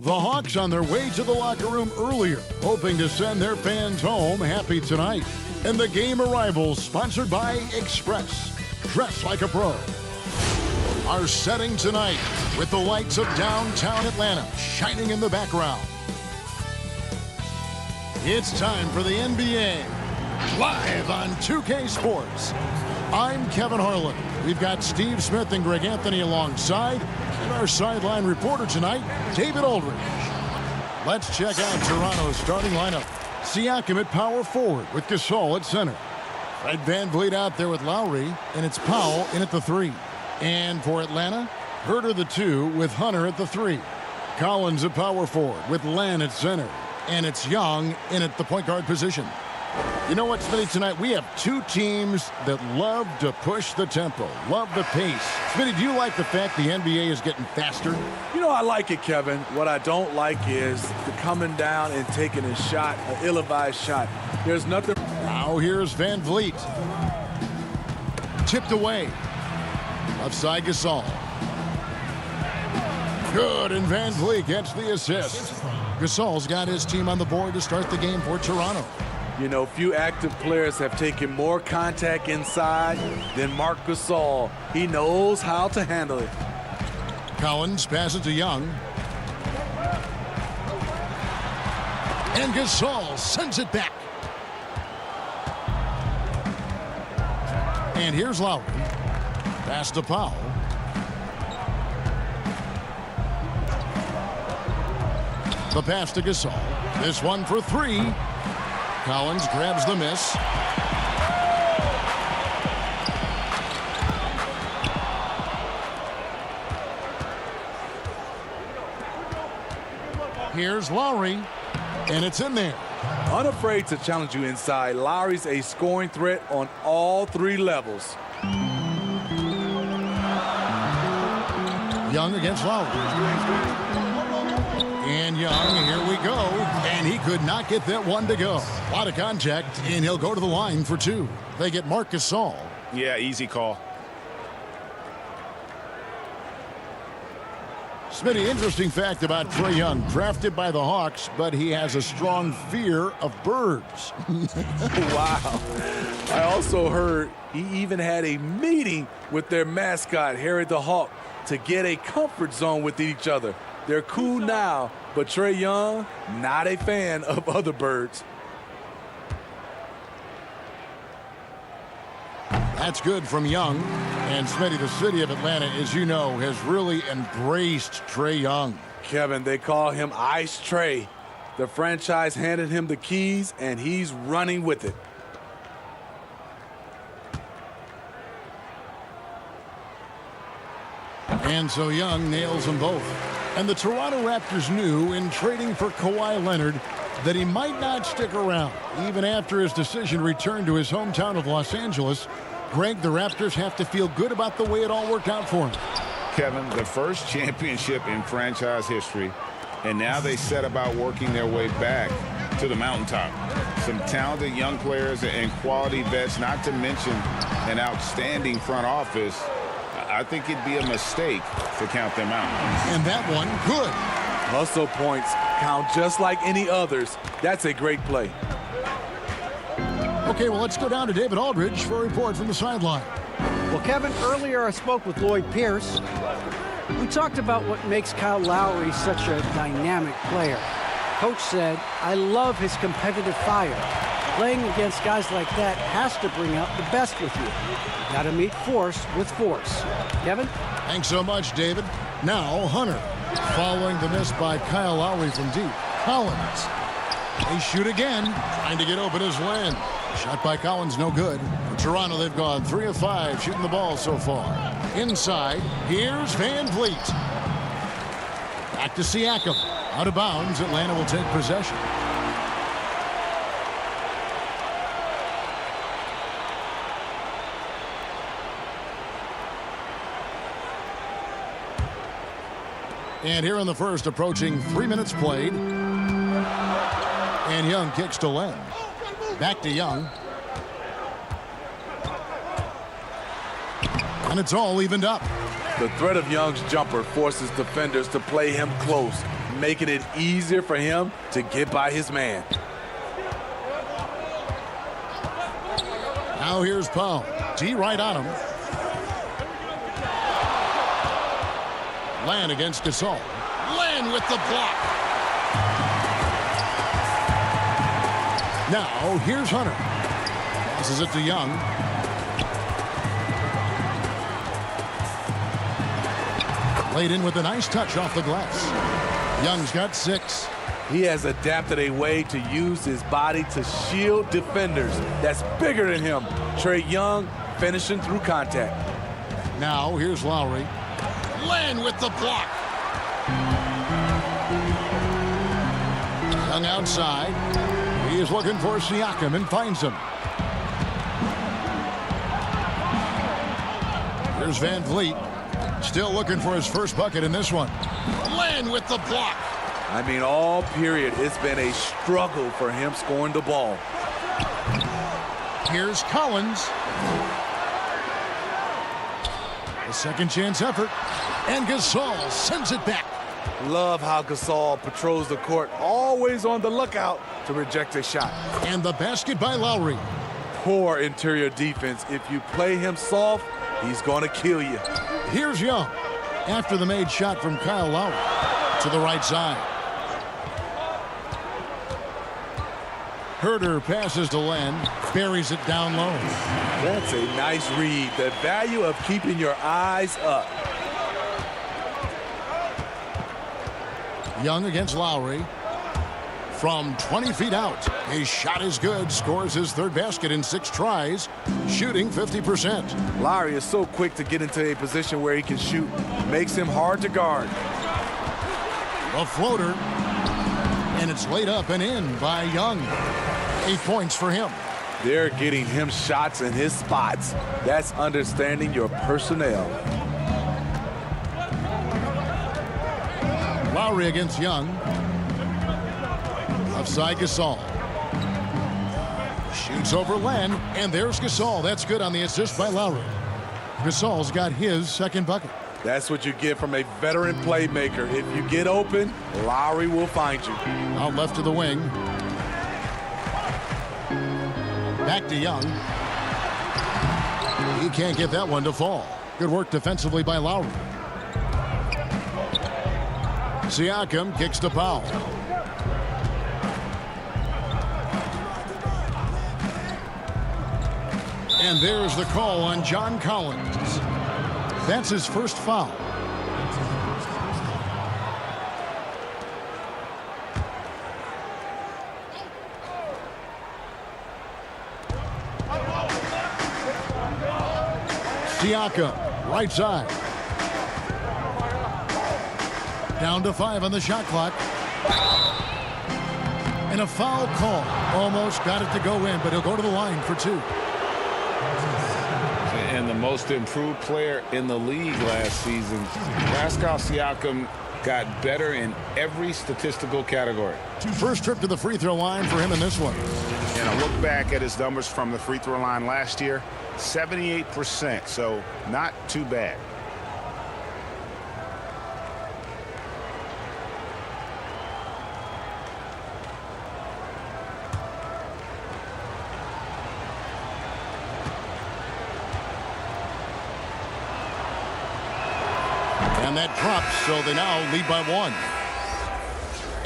The Hawks on their way to the locker room earlier, hoping to send their fans home happy tonight. And the game arrivals sponsored by Express. Dress like a pro. Are setting tonight with the lights of downtown Atlanta shining in the background. It's time for the NBA, live on 2K Sports. I'm Kevin Harlan. We've got Steve Smith and Greg Anthony alongside, and our sideline reporter tonight, David Aldridge. Let's check out Toronto's starting lineup. Siakam at power forward with Gasol at center. Fred VanVleet out there with Lowry, and it's Powell in at the 3. And for Atlanta, Herter the 2 with Hunter at the 3. Collins at power forward with Len at center. And it's Young in at the point guard position. You know what, Smitty, tonight we have two teams that love to push the tempo, love the pace. Smitty, do you like the fact the NBA is getting faster? You know, I like it, Kevin. What I don't like is the coming down and taking a shot, an ill-advised shot. There's nothing. Now here's VanVleet. Tipped away. Left side Gasol. Good, and VanVleet gets the assist. Gasol's got his team on the board to start the game for Toronto. You know, few active players have taken more contact inside than Marc Gasol. He knows how to handle it. Collins passes to Young. And Gasol sends it back. And here's Lowry. Pass to Powell. The pass to Gasol. This one for 3. Collins grabs the miss. Here's Lowry, and it's in there. Unafraid to challenge you inside, Lowry's a scoring threat on all 3 levels. Young against Lowry. And Young, here we go. And he could not get that one to go. A lot of contact, and he'll go to the line for 2. They get Marc Gasol. Yeah, easy call. Smitty, interesting fact about Trae Young. Drafted by the Hawks, but he has a strong fear of birds. Wow. I also heard he even had a meeting with their mascot, Harry the Hawk, to get a comfort zone with each other. They're cool now, but Trae Young, not a fan of other birds. That's good from Young. And Smitty, the city of Atlanta, as you know, has really embraced Trae Young. Kevin, they call him Ice Trae. The franchise handed him the keys, and he's running with it. And so Young nails them both. And the Toronto Raptors knew in trading for Kawhi Leonard that he might not stick around. Even after his decision to return to his hometown of Los Angeles, Greg, the Raptors have to feel good about the way it all worked out for him. Kevin, the first championship in franchise history, and now they set about working their way back to the mountaintop. Some talented young players and quality vets, not to mention an outstanding front office. I think it'd be a mistake to count them out. And that one, good. Hustle points count just like any others. That's a great play. Okay, well, let's go down to David Aldridge for a report from the sideline. Well, Kevin, earlier I spoke with Lloyd Pierce. We talked about what makes Kyle Lowry such a dynamic player. Coach said, I love his competitive fire. Playing against guys like that has to bring out the best with you. Got to meet force with force. Kevin? Thanks so much, David. Now, Hunter. Following the miss by Kyle Lowry from deep. Collins. They shoot again. Trying to get open as Len. Shot by Collins, no good. For Toronto, they've gone 3 of 5 shooting the ball so far. Inside, here's VanVleet. Back to Siakam. Out of bounds, Atlanta will take possession. And here in the first, approaching 3 minutes played. And Young kicks to Len. Back to Young. And it's all evened up. The threat of Young's jumper forces defenders to play him close. making it easier for him to get by his man. Now here's Powell. D right on him. Land against Gasol. Land with the block. Now here's Hunter. Passes it to Young. Laid in with a nice touch off the glass. Young's got 6. He has adapted a way to use his body to shield defenders that's bigger than him. Trae Young finishing through contact. Now here's Lowry. Land with the block. Young outside. He is looking for Siakam and finds him. Here's Van Vliet. Still looking for his first bucket in this one. Land with the block. I mean, all period, it's been a struggle for him scoring the ball. Here's Collins. A second chance effort. And Gasol sends it back. Love how Gasol patrols the court, always on the lookout to reject a shot. And the basket by Lowry. Poor interior defense. If you play him soft, he's going to kill you. Here's Young. After the made shot from Kyle Lowry. To the right side. Herter passes to Len, buries it down low. That's a nice read. The value of keeping your eyes up. Young against Lowry. From 20 feet out. His shot is good. Scores his third basket in 6 tries. Shooting 50%. Lowry is so quick to get into a position where he can shoot. Makes him hard to guard. A floater. And it's laid up and in by Young. 8 points for him. They're getting him shots in his spots. That's understanding your personnel. Lowry against Young. Offside Gasol. Shoots over Len, and there's Gasol. That's good on the assist by Lowry. Gasol's got his second bucket. That's what you get from a veteran playmaker. If you get open, Lowry will find you. Out left to the wing. Back to Young. He can't get that one to fall. Good work defensively by Lowry. Siakam kicks to Powell. And there's the call on John Collins. That's his first foul. Siakam, right side. Down to 5 on the shot clock. And a foul call. Almost got it to go in, but he'll go to the line for 2. And the most improved player in the league last season, Pascal Siakam, got better in every statistical category. First trip to the free throw line for him in this one. And I look back at his numbers from the free throw line last year, 78%, so not too bad. And that drops, so they now lead by 1.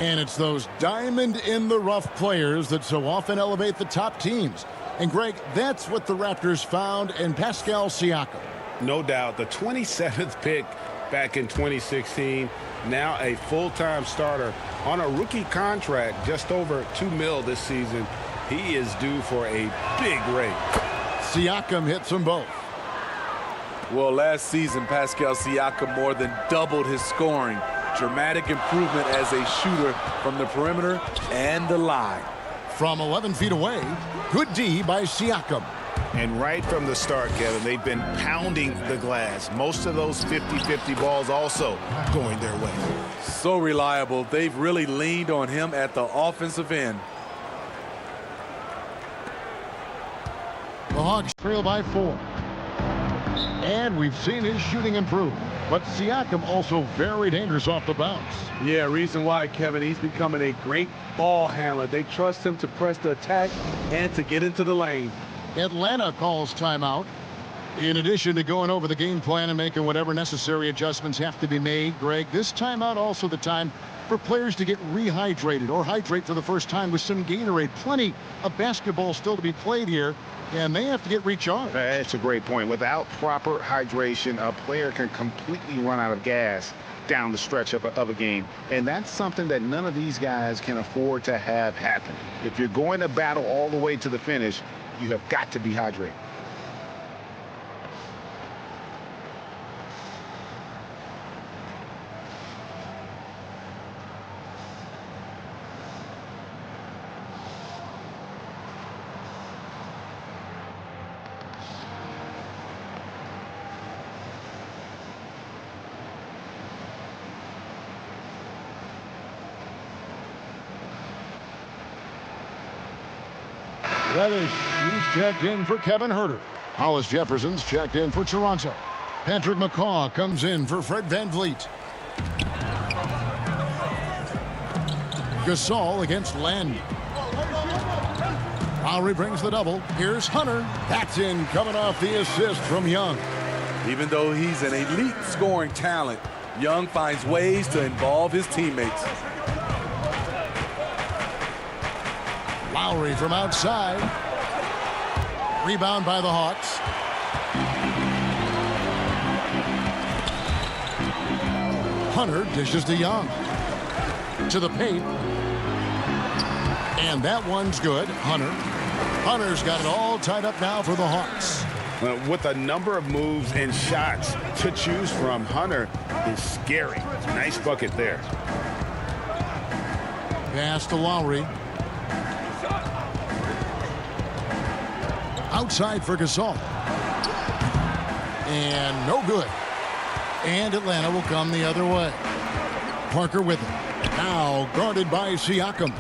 And it's those diamond-in-the-rough players that so often elevate the top teams. And, Greg, that's what the Raptors found in Pascal Siakam. No doubt. The 27th pick back in 2016, now a full-time starter on a rookie contract, just over $2 million this season. He is due for a big raise. Siakam hits them both. Well, last season, Pascal Siakam more than doubled his scoring. Dramatic improvement as a shooter from the perimeter and the line. From 11 feet away, good D by Siakam. And right from the start, Kevin, they've been pounding the glass. Most of those 50-50 balls also going their way. So reliable. They've really leaned on him at the offensive end. The Hawks trail by 4. And we've seen his shooting improve. But Siakam also very dangerous off the bounce. Yeah, reason why, Kevin, he's becoming a great ball handler. They trust him to press the attack and to get into the lane. Atlanta calls timeout. In addition to going over the game plan and making whatever necessary adjustments have to be made, Greg, this timeout also the time for players to get rehydrated or hydrate for the first time with some Gatorade. Plenty of basketball still to be played here, and they have to get recharged. That's a great point. Without proper hydration, a player can completely run out of gas down the stretch of a game. And that's something that none of these guys can afford to have happen. If you're going to battle all the way to the finish, you have got to be hydrated. Reddish, he's checked in for Kevin Huerter. Hollis Jefferson's checked in for Toronto. Patrick McCaw comes in for Fred VanVleet. Gasol against Len. Lowry brings the double. Here's Hunter. That's in, coming off the assist from Young. Even though he's an elite scoring talent, Young finds ways to involve his teammates. Lowry from outside. Rebound by the Hawks. Hunter dishes to Young. To the paint. And that one's good. Hunter's got it all tied up now for the Hawks. With a number of moves and shots to choose from, Hunter is scary. Nice bucket there. Pass to Lowry. Outside for Gasol. And no good. And Atlanta will come the other way. Parker with it. Now guarded by Siakam.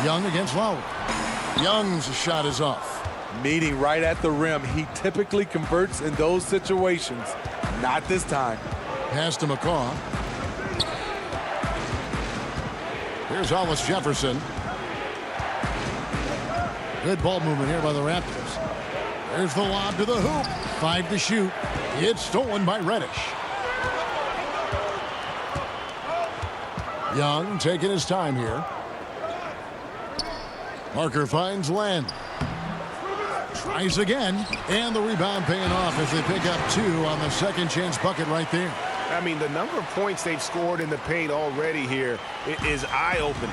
Young against Lowry. Young's shot is off. Meeting right at the rim, he typically converts in those situations. Not this time. Pass to McCaw. Here's Hollis Jefferson. Good ball movement here by the Raptors. There's the lob to the hoop. 5 to shoot. It's stolen by Reddish. Young taking his time here. Parker finds Len. Tries again. And the rebound paying off as they pick up 2 on the second chance bucket right there. I mean, the number of points they've scored in the paint already here is eye-opening.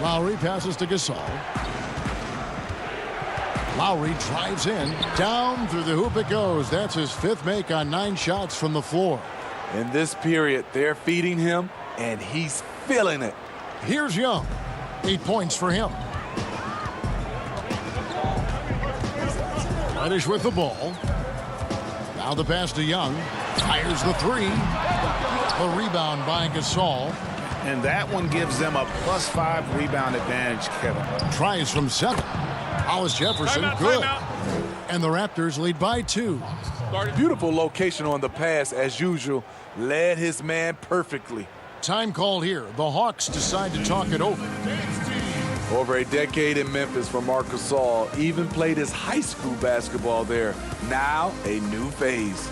Lowry passes to Gasol. Lowry drives in. Down through the hoop it goes. That's his 5th make on 9 shots from the floor. In this period, they're feeding him, and he's feeling it. Here's Young. 8 points for him. Reddish with the ball. Now the pass to Young. Fires the 3. The rebound by Gasol. And that one gives them a +5 rebound advantage, Kevin. Tries from 7. Hollis Jefferson, good. And the Raptors lead by 2. Beautiful location on the pass, as usual. Led his man perfectly. Time called here. The Hawks decide to talk it over. Over a decade in Memphis for Marc Gasol. Even played his high school basketball there. Now a new phase.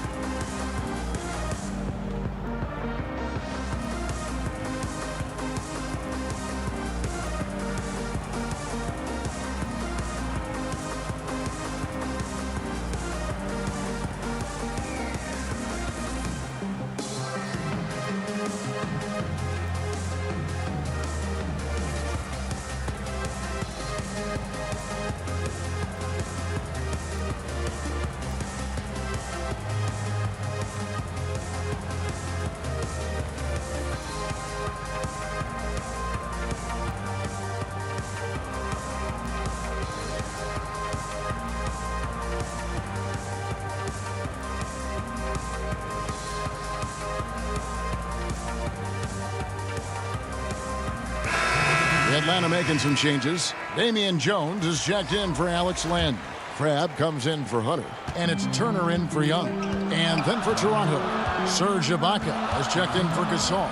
Atlanta making some changes. Damian Jones is checked in for Alex Len. Crabbe comes in for Hunter. And it's Turner in for Young. And then for Toronto, Serge Ibaka has checked in for Gasol.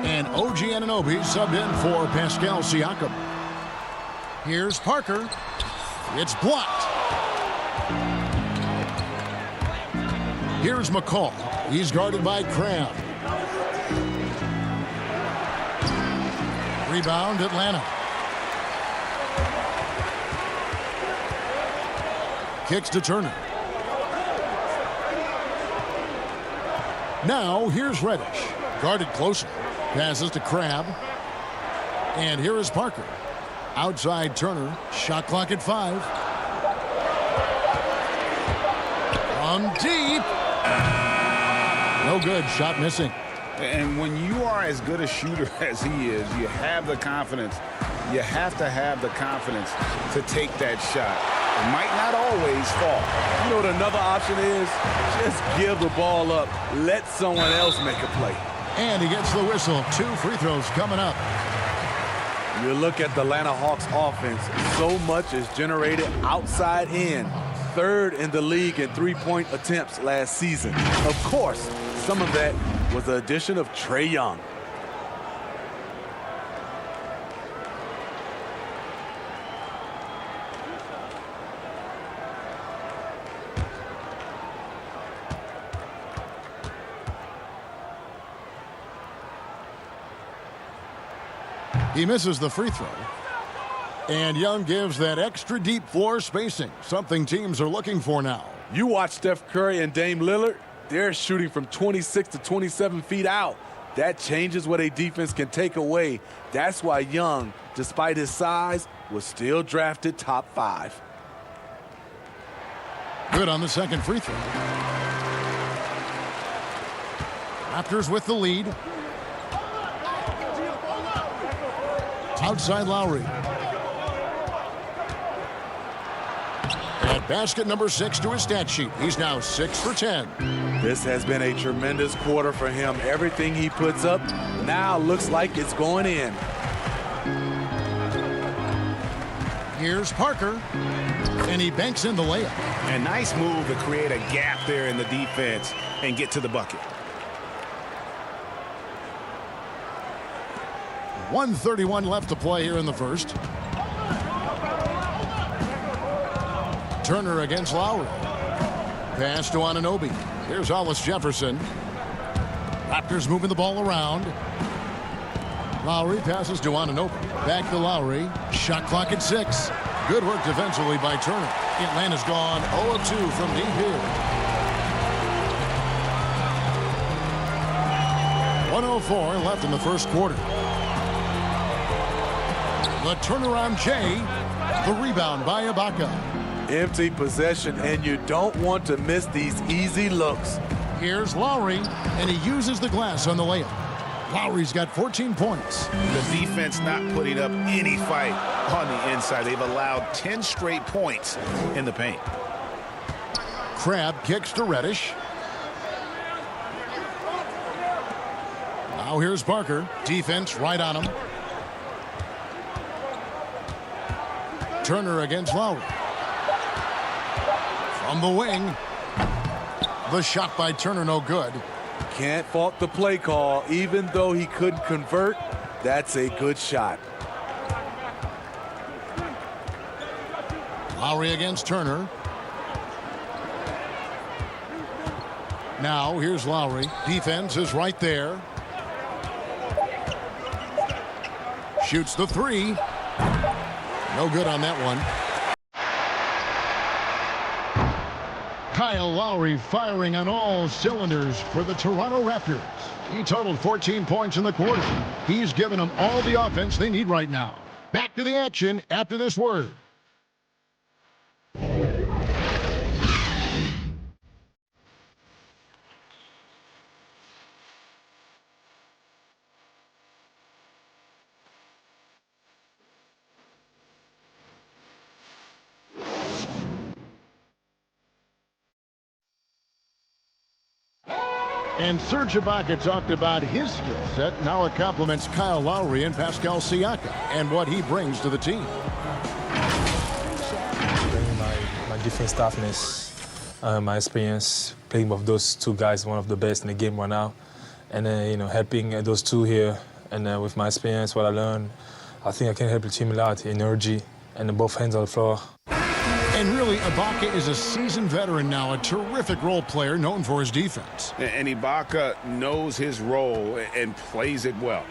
And OG Anunoby subbed in for Pascal Siakam. Here's Parker. It's blocked. Here's McCall. He's guarded by Crabbe. Rebound, Atlanta. Kicks to Turner. Now, here's Reddish. Guarded closer. Passes to Crabbe. And here is Parker. Outside Turner. Shot clock at 5. From deep. No good. Shot missing. And when you are as good a shooter as he is, you have the confidence. You have to have the confidence to take that shot. It might not always fall. You know what another option is? Just give the ball up. Let someone else make a play. And he gets the whistle. 2 free throws coming up. You look at the Atlanta Hawks offense, so much is generated outside in. 3rd in the league in three-point attempts last season. Of course, some of that was the addition of Trae Young. He misses the free throw. And Young gives that extra deep floor spacing, something teams are looking for now. You watch Steph Curry and Dame Lillard, they're shooting from 26 to 27 feet out. That changes what a defense can take away. That's why Young, despite his size, was still drafted top 5. Good on the second free throw. Raptors with the lead. Outside Lowry. At basket number 6 to his stat sheet. He's now 6 for 10. This has been a tremendous quarter for him. Everything he puts up now looks like it's going in. Here's Parker. And he banks in the layup. A nice move to create a gap there in the defense and get to the bucket. 1:31 left to play here in the first. Turner against Lowry. Pass to Anunoby. Here's Hollis Jefferson. Raptors moving the ball around. Lowry passes to Anunoby. Back to Lowry. Shot clock at 6. Good work defensively by Turner. Atlanta's gone 0-2 from deep here. 1:04 left in the first quarter. The turnaround Jay. The rebound by Ibaka. Empty possession, and you don't want to miss these easy looks. Here's Lowry, and he uses the glass on the layup. Lowry's got 14 points. The defense not putting up any fight on the inside. They've allowed 10 straight points in the paint. Crabbe kicks to Reddish. Now here's Parker. Defense right on him. Turner against Lowry. From the wing. The shot by Turner no good. Can't fault the play call. Even though he couldn't convert, that's a good shot. Lowry against Turner. Now here's Lowry. Defense is right there. Shoots the 3. No good on that one. Kyle Lowry firing on all cylinders for the Toronto Raptors. He totaled 14 points in the quarter. He's given them all the offense they need right now. Back to the action after this word. And Serge Ibaka talked about his skill set. Now it complements Kyle Lowry and Pascal Siakam and what he brings to the team. Bringing my defense toughness, my experience playing with those two guys, one of the best in the game right now, and then helping those two here, and with my experience, what I learned, I think I can help the team a lot. Energy and both hands on the floor. And really, Ibaka is a seasoned veteran now, a terrific role player known for his defense. And Ibaka knows his role and plays it well.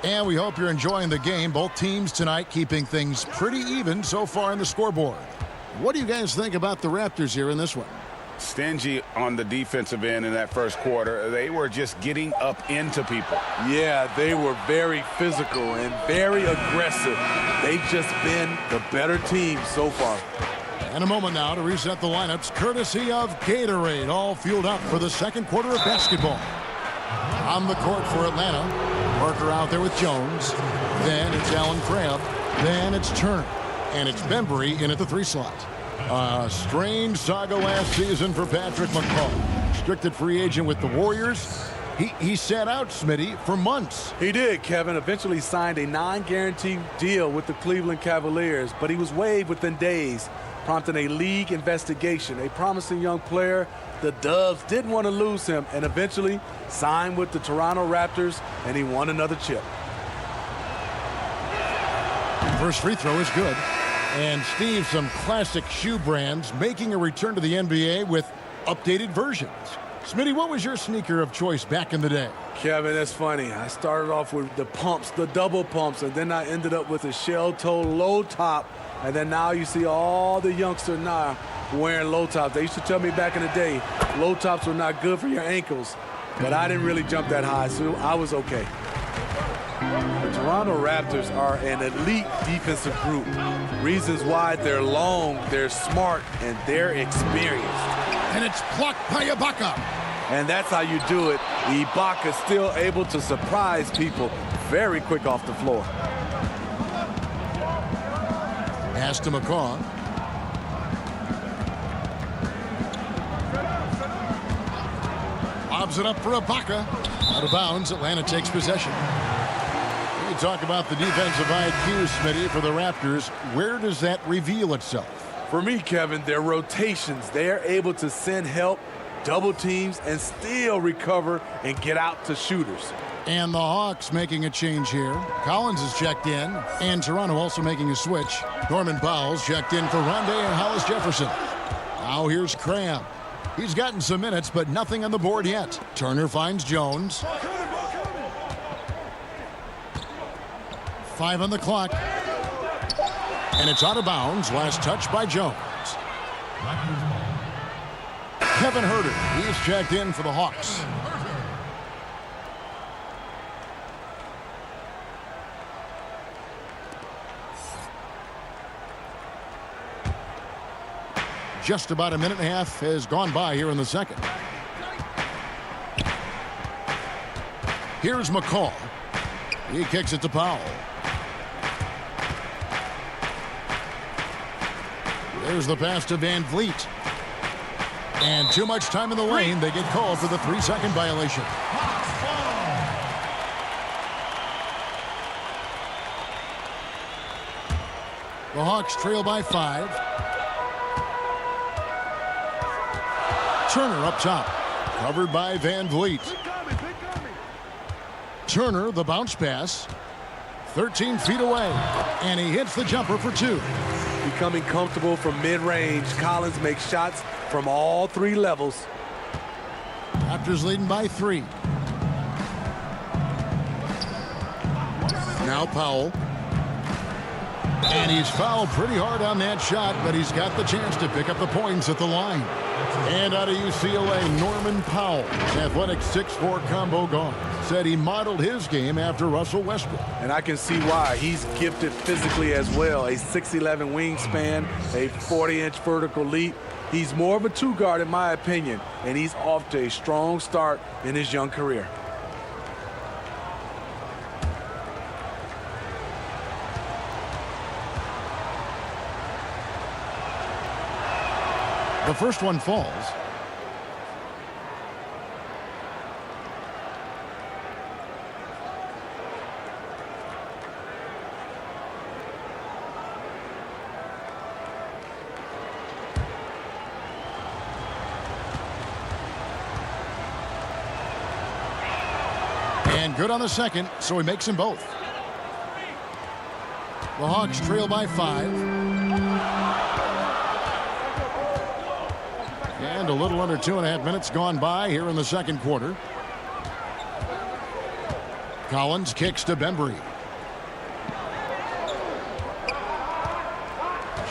And we hope you're enjoying the game. Both teams tonight keeping things pretty even so far in the scoreboard. What do you guys think about the Raptors here in this one? Stingy on the defensive end in that first quarter. They were just getting up into people. Yeah, they were very physical and very aggressive. They've just been the better team so far. And a moment now to reset the lineups, courtesy of Gatorade, all fueled up for the second quarter of basketball. On the court for Atlanta, Parker out there with Jones. Then it's Allen Crabbe. Then it's Turner. And it's Bembry in at the 3 slot. A strange saga last season for Patrick McCaw. Restricted free agent with the Warriors. He sat out, Smitty, for months. He did, Kevin. Eventually signed a non-guaranteed deal with the Cleveland Cavaliers, but he was waived within days, prompting a league investigation. A promising young player, the Dubs didn't want to lose him, and eventually signed with the Toronto Raptors, and he won another chip. First free throw is good. And Steve, some classic shoe brands making a return to the NBA with updated versions. Smitty, what was your sneaker of choice back in the day? Kevin, that's funny. I started off with the pumps, the double pumps, and then I ended up with a shell-toe low top. And then now you see all the youngsters now wearing low tops. They used to tell me back in the day, low tops were not good for your ankles. But I didn't really jump that high, so I was okay. The Toronto Raptors are an elite defensive group. Reasons why they're long, they're smart, and they're experienced. And it's blocked by Ibaka. And that's how you do it. Ibaka still able to surprise people very quick off the floor. Pass to McCaw. Lobs it up for Ibaka. Out of bounds, Atlanta takes possession. We talk about the defensive IQ, Smitty, for the Raptors. Where does that reveal itself? For me, Kevin, their rotations. They are able to send help, double teams, and still recover and get out to shooters. And the Hawks making a change here. Collins is checked in, and Toronto also making a switch. Norman Powell's checked in for Rondé and Hollis Jefferson. Now here's Crabbe. He's gotten some minutes, but nothing on the board yet. Turner finds Jones. 5 on the clock. And it's out of bounds. Last touch by Jones. Kevin Huerter, he's checked in for the Hawks. Just about a minute and a half has gone by here in the second. Here's McCaw. He kicks it to Powell. There's the pass to Van Vliet. And too much time in the lane. They get called for the 3-second violation. The Hawks trail by 5. Turner up top. Covered by Van Vliet. Turner, the bounce pass. 13 feet away. And he hits the jumper for 2. Becoming comfortable from mid-range. Collins makes shots from all 3 levels. Raptors leading by 3. Now Powell. And he's fouled pretty hard on that shot, but he's got the chance to pick up the points at the line. And out of UCLA, Norman Powell, athletic 6'4" combo guard, said he modeled his game after Russell Westbrook. And I can see why. He's gifted physically as well. A 6'11" wingspan, a 40-inch vertical leap. He's more of a 2-guard in my opinion, and he's off to a strong start in his young career. The first one falls. And good on the second, so he makes them both. The Hawks trail by 5. And a little under 2.5 minutes gone by here in the second quarter. Collins kicks to Bembry.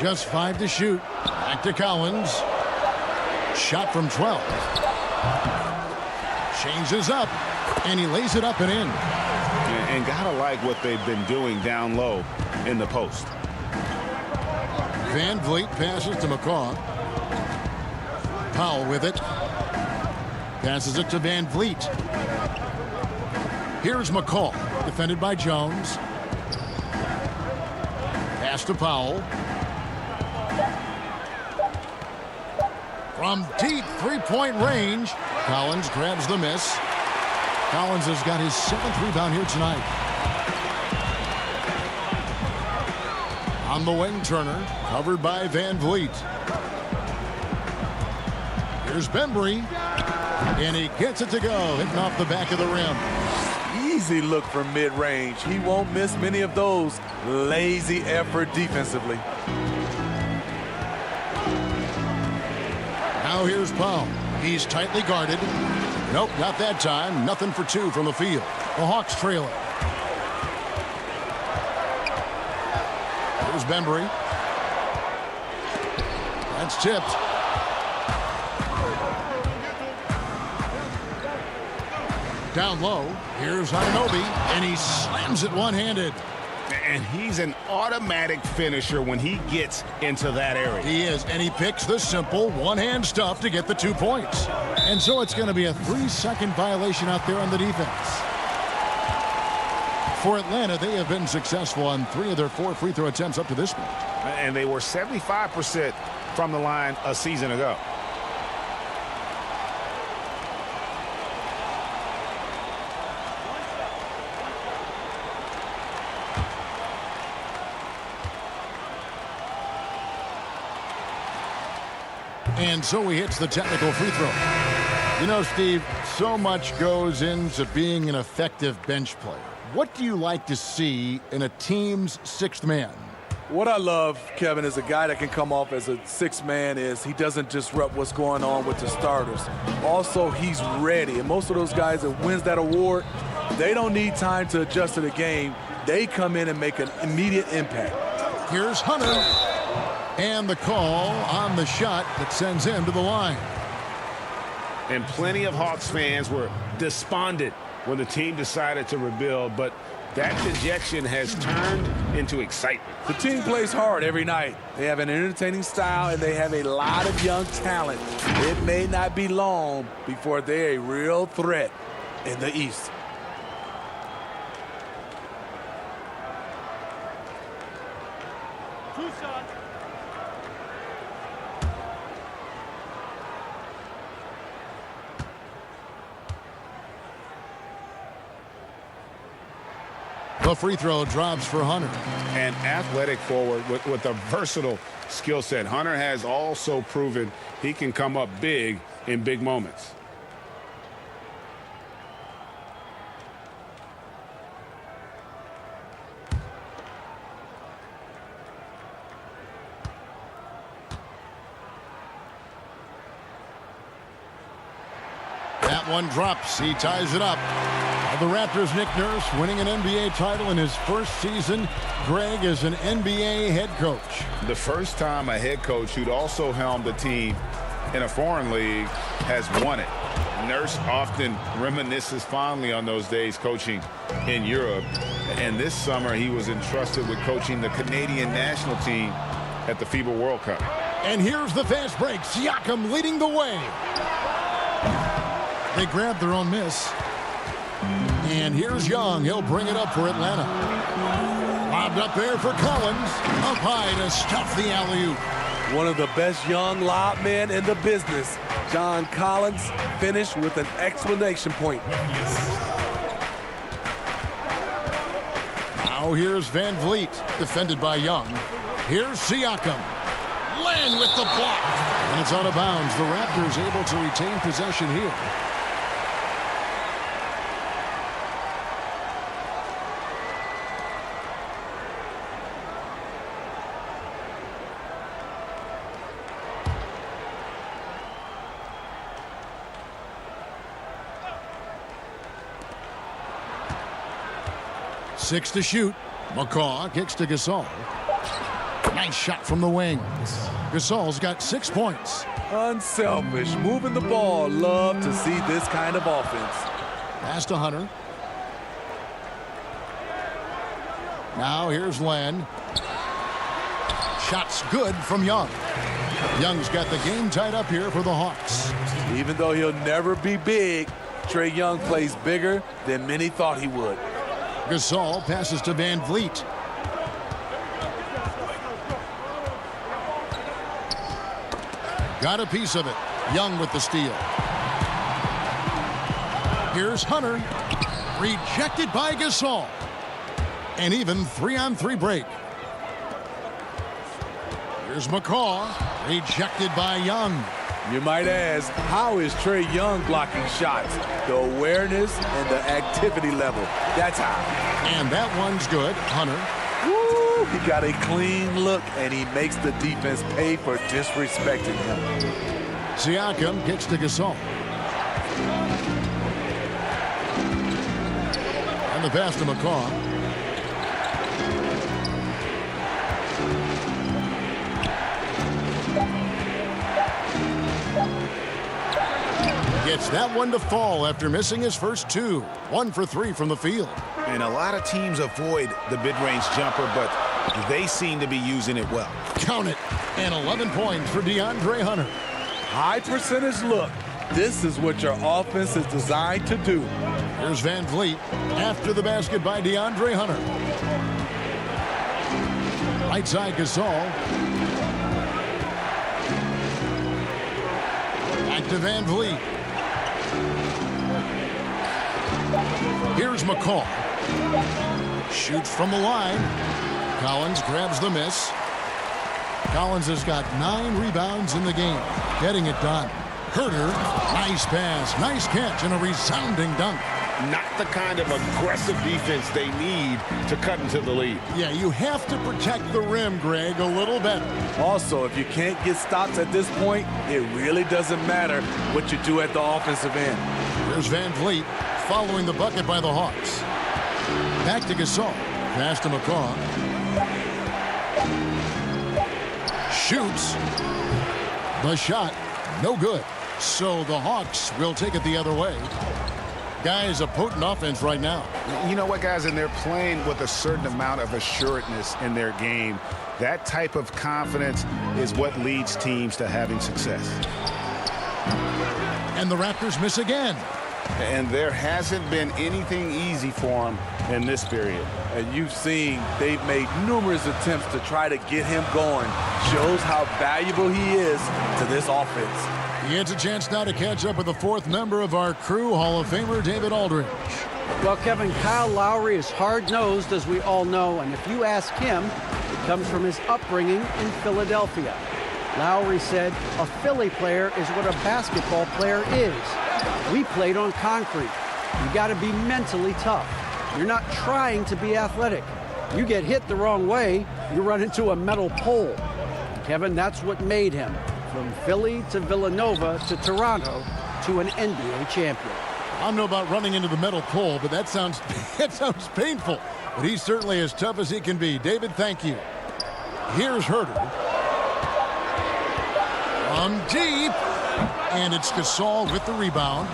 Just 5 to shoot. Back to Collins. Shot from 12. Changes up, and he lays it up and in. And gotta like what they've been doing down low in the post. Van Vliet passes to McCaw. Powell with it. Passes it to Van Vliet. Here's McCaw, defended by Jones. Pass to Powell. From deep three-point range, Collins grabs the miss. Collins has got his 7th rebound here tonight. On the wing, Turner, covered by Van Vliet. Here's Bembry, and he gets it to go, hitting off the back of the rim. Easy look from mid-range. He won't miss many of those. Lazy effort defensively. Now here's Powell. He's tightly guarded. Nope, not that time. Nothing for 2 from the field. The Hawks trail it. Here's Bembry. That's tipped. Down low. Here's Anunoby, and he slams it one-handed. And he's an automatic finisher when he gets into that area. He is, and he picks the simple one-hand stuff to get the 2 points. And so it's going to be a 3-second violation out there on the defense. For Atlanta, they have been successful on 3 of their 4 free throw attempts up to this point. And they were 75% from the line a season ago. And so he hits the technical free throw. You know, Steve, so much goes into being an effective bench player. What do you like to see in a team's 6th man? What I love, Kevin, is a guy that can come off as a 6th man is he doesn't disrupt what's going on with the starters. Also, he's ready. And most of those guys that wins that award, they don't need time to adjust to the game. They come in and make an immediate impact. Here's Hunter. And the call on the shot that sends him to the line. And plenty of Hawks fans were despondent when the team decided to rebuild, but that dejection has turned into excitement. The team plays hard every night. They have an entertaining style, and they have a lot of young talent. It may not be long before they're a real threat in the East. The free throw drops for Hunter. An athletic forward with a versatile skill set. Hunter has also proven he can come up big in big moments. That one drops. He ties it up. The Raptors' Nick Nurse winning an NBA title in his first season. Greg is an NBA head coach. The first time a head coach who'd also helmed a team in a foreign league has won it. Nurse often reminisces fondly on those days coaching in Europe. And this summer he was entrusted with coaching the Canadian national team at the FIBA World Cup. And here's the fast break. Siakam leading the way. They grabbed their own miss. And here's Young. He'll bring it up for Atlanta. Lobbed up there for Collins. Up high to stuff the alley-oop. One of the best young lob men in the business. John Collins finished with an exclamation point. Now here's Van Vliet, defended by Young. Here's Siakam. Land with the block. And it's out of bounds. The Raptors able to retain possession here. 6 to shoot. McCaw kicks to Gasol. Nice shot from the wing. Gasol's got 6 points. Unselfish, moving the ball. Love to see this kind of offense. Pass to Hunter. Now here's Len. Shot's good from Young. Young's got the game tied up here for the Hawks. Even though he'll never be big, Trae Young plays bigger than many thought he would. Gasol passes to Van Vliet. Got a piece of it. Young with the steal. Here's Hunter. Rejected by Gasol. And even 3-on-3 break. Here's McCaw. Rejected by Young. You might ask, how is Trae Young blocking shots? The awareness and the activity level. That's how. And that one's good. Hunter. Woo! He got a clean look, and he makes the defense pay for disrespecting him. Siakam kicks to Gasol. And the pass to McCaw. Gets that one to fall after missing his first 2. 1 for 3 from the field. And a lot of teams avoid the mid-range jumper, but they seem to be using it well. Count it. And 11 points for DeAndre Hunter. High percentage look. This is what your offense is designed to do. Here's Van Vliet after the basket by DeAndre Hunter. Right side Gasol. Back to Van Vliet. Here's McCaw. Shoots from the line. Collins grabs the miss. Collins has got 9 rebounds in the game. Getting it done. Herter, nice pass, nice catch, and a resounding dunk. Not the kind of aggressive defense they need to cut into the lead. Yeah, you have to protect the rim, Greg, a little better. Also, if you can't get stops at this point, it really doesn't matter what you do at the offensive end. Here's Van Vliet following the bucket by the Hawks. Back to Gasol. Pass to McCaw. Shoots. The shot, no good. So the Hawks will take it the other way. Guys, a potent offense right now. You know what, guys? And they're playing with a certain amount of assuredness in their game. That type of confidence is what leads teams to having success. And the Raptors miss again. And there hasn't been anything easy for them in this period. And you've seen they've made numerous attempts to try to get him going. Shows how valuable he is to this offense. He gets a chance now to catch up with the 4th member of our crew, Hall of Famer David Aldridge. Well, Kevin, Kyle Lowry is hard-nosed, as we all know, and if you ask him, it comes from his upbringing in Philadelphia. Lowry said, a Philly player is what a basketball player is. We played on concrete. You got to be mentally tough. You're not trying to be athletic. You get hit the wrong way, you run into a metal pole. Kevin, that's what made him. From Philly to Villanova to Toronto to an NBA champion. I don't know about running into the metal pole, but that sounds painful. But he's certainly as tough as he can be. David, thank you. Here's Herter. From deep. And it's Gasol with the rebound.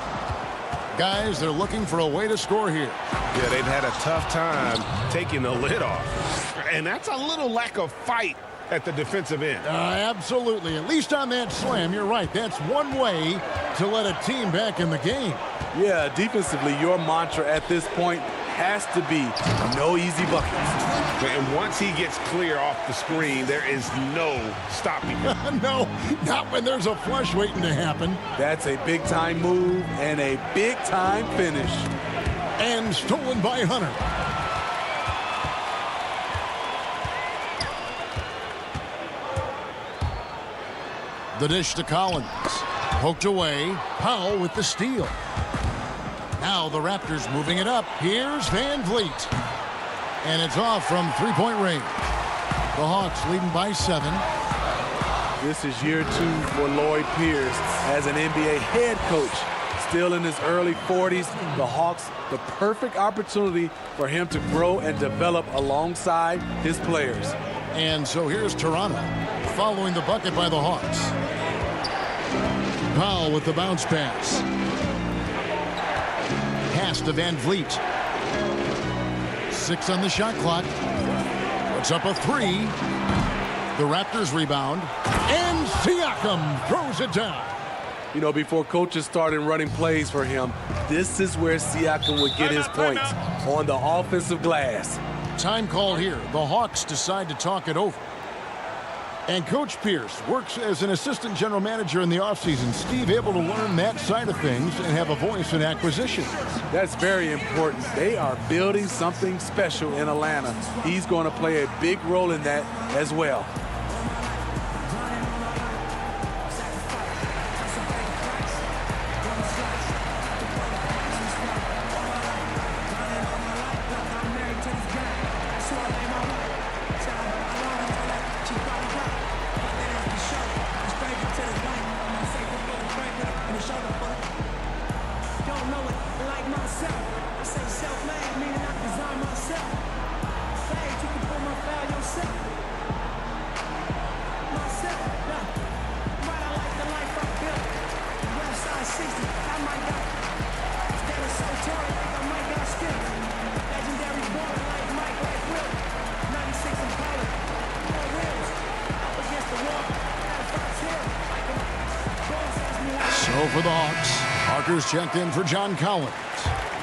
Guys, they're looking for a way to score here. Yeah, they've had a tough time taking the lid off. And that's a little lack of fight at the defensive end. Absolutely. At least on that slam, you're right. That's one way to let a team back in the game. Yeah, defensively, your mantra at this point has to be no easy buckets. And once he gets clear off the screen, there is no stopping him. No, not when there's a flush waiting to happen. That's a big-time move and a big-time finish. And stolen by Hunter. The dish to Collins. Poked away. Powell with the steal. Now the Raptors moving it up. Here's Van Vliet. And it's off from three-point range. The Hawks leading by 7. This is year 2 for Lloyd Pierce as an NBA head coach. still in his early 40s. The Hawks, the perfect opportunity for him to grow and develop alongside his players. And so here's Toronto following the bucket by the Hawks. Powell with the bounce pass. Pass to Van Vliet. 6 on the shot clock. Puts up a 3. The Raptors rebound. And Siakam throws it down. You know, before coaches started running plays for him, this is where Siakam would get his points, on the offensive glass. Time called here. The Hawks decide to talk it over. And Coach Pierce works as an assistant general manager in the offseason. Steve able to learn that side of things and have a voice in acquisitions. That's very important. They are building something special in Atlanta. He's going to play a big role in that as well. So for the Hawks, Parker's checked in for John Collins.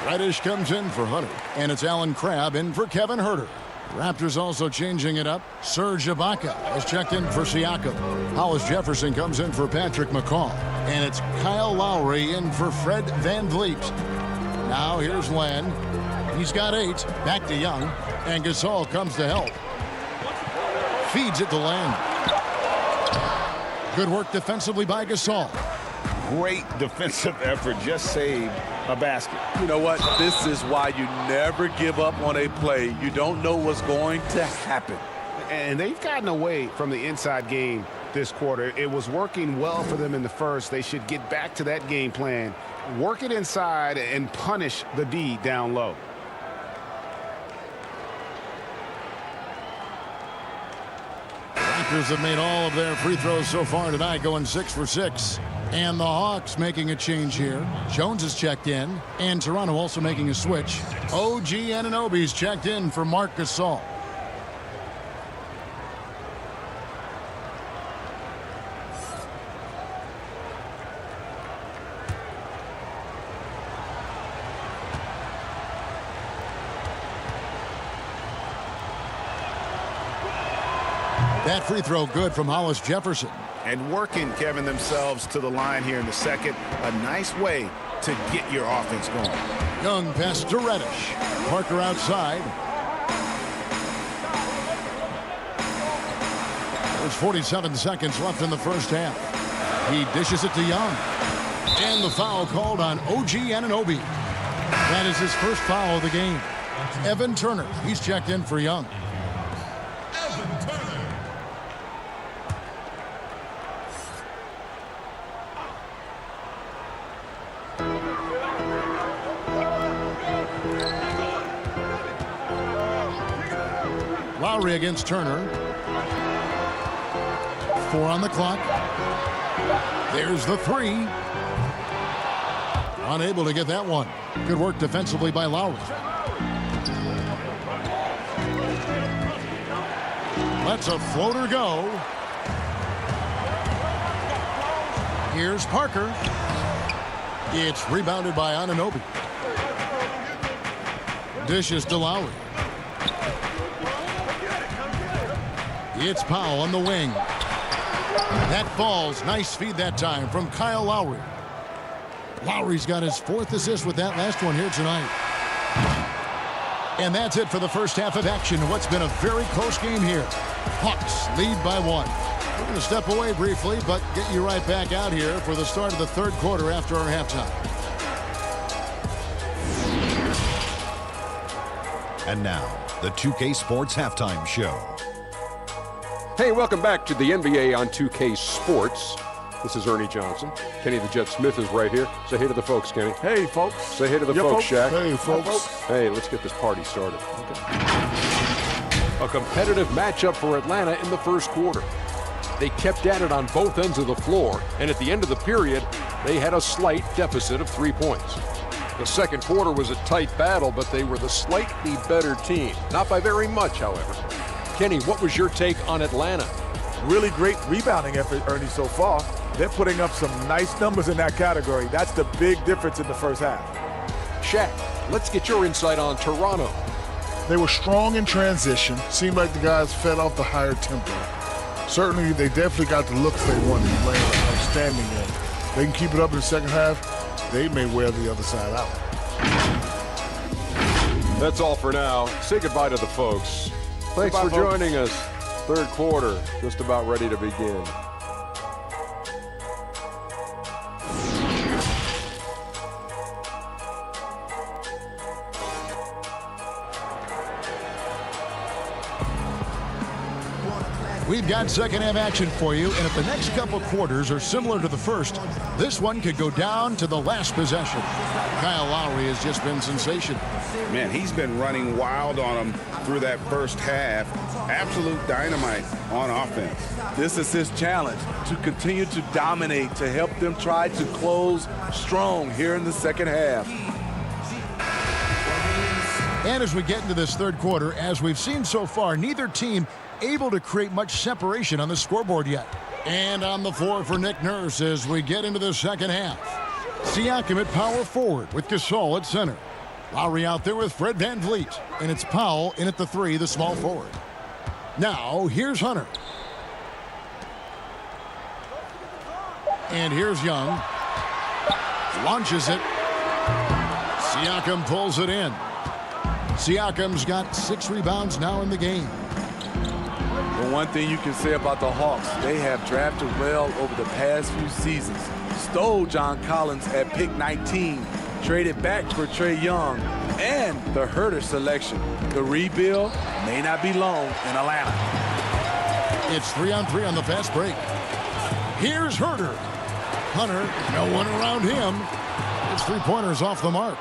Reddish comes in for Hunter. And it's Alan Crabb in for Kevin Huerter. Raptors also changing it up. Serge Ibaka has checked in for Siakam. Hollis Jefferson comes in for Patrick McCaw. And it's Kyle Lowry in for Fred Van Vliet. Now here's Len. He's got 8. Back to Young. And Gasol comes to help. Feeds it to Len. Good work defensively by Gasol. Great defensive effort. Just saved a basket. You know what? This is why you never give up on a play. You don't know what's going to happen. And they've gotten away from the inside game this quarter. It was working well for them in the first. They should get back to that game plan. Work it inside and punish the D down low. Raptors have made all of their free throws so far tonight, going 6 for 6. And the Hawks making a change here. Jones is checked in, and Toronto also making a switch. OG Anunoby's checked in for Marc Gasol. That free throw good from Hollis Jefferson. And working, Kevin, themselves to the line here in the second. A nice way to get your offense going. Young pass to Reddish. Parker outside. There's 47 seconds left in the first half. He dishes it to Young. And the foul called on OG Anunoby. That is his first foul of the game. Evan Turner, he's checked in for Young. Lowry against Turner. 4 on the clock. There's the 3. Unable to get that one. Good work defensively by Lowry. Lets a floater go. Here's Parker. It's rebounded by Anunoby. Dishes to Lowry. It's Powell on the wing. That falls. Nice feed that time from Kyle Lowry. Lowry's got his 4th assist with that last one here tonight. And that's it for the first half of action. What's been a very close game here. Hawks lead by 1. We're going to step away briefly, but get you right back out here for the start of the third quarter after our halftime. And now, the 2K Sports Halftime Show. Hey, welcome back to the NBA on 2K Sports. This is Ernie Johnson. Kenny the Jet Smith is right here. Say hey to the folks, Kenny. Hey, folks. Say hey to the folks, Shaq. Hey, folks. Hey, let's get this party started. A competitive matchup for Atlanta in the first quarter. They kept at it on both ends of the floor, and at the end of the period, they had a slight deficit of 3 points. The second quarter was a tight battle, but they were the slightly better team. Not by very much, however. Kenny, what was your take on Atlanta? Really great rebounding effort, Ernie, so far. They're putting up some nice numbers in that category. That's the big difference in the first half. Shaq, let's get your insight on Toronto. They were strong in transition. Seemed like the guys fed off the higher tempo. Certainly, they definitely got the looks they wanted, playing an outstanding game. They can keep it up in the second half, they may wear the other side out. That's all for now. Say goodbye to the folks. Thanks for joining us. Third quarter, just about ready to begin. We've got second half action for you, and if the next couple quarters are similar to the first, this one could go down to the last possession. Kyle Lowry has just been sensational. Man, he's been running wild on them through that first half. Absolute dynamite on offense. This is his challenge, to continue to dominate, to help them try to close strong here in the second half. And as we get into this third quarter, as we've seen so far, neither team able to create much separation on the scoreboard yet. And on the floor for Nick Nurse as we get into the second half. Siakam at power forward with Gasol at center. Lowry out there with Fred VanVleet. And it's Powell in at the three, the small forward. Now, here's Hunter. And here's Young. Launches it. Siakam pulls it in. Siakam's got 6 rebounds now in the game. Well, one thing you can say about the Hawks, they have drafted well over the past few seasons. Stole John Collins at pick 19, traded back for Trae Young, and the Herter selection. The rebuild may not be long in Atlanta. It's 3-on-3 on the fast break. Here's Herter. Hunter, no one around him. It's 3-pointers off the mark.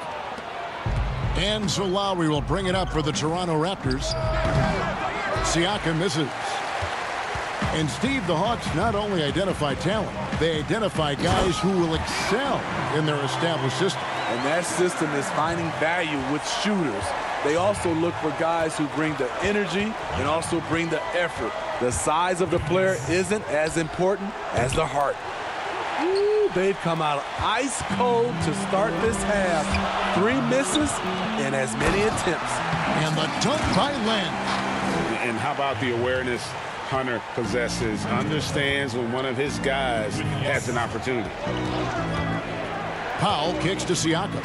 And so Lowry will bring it up for the Toronto Raptors. Siakam misses. And Steve, the Hawks not only identify talent, they identify guys who will excel in their established system. And that system is finding value with shooters. They also look for guys who bring the energy and also bring the effort. The size of the player isn't as important as the heart. Ooh, they've come out ice cold to start this half. 3 misses and as many attempts. And the dunk by Len. And how about the awareness Hunter possesses, understands when one of his guys has an opportunity. Powell kicks to Siakam.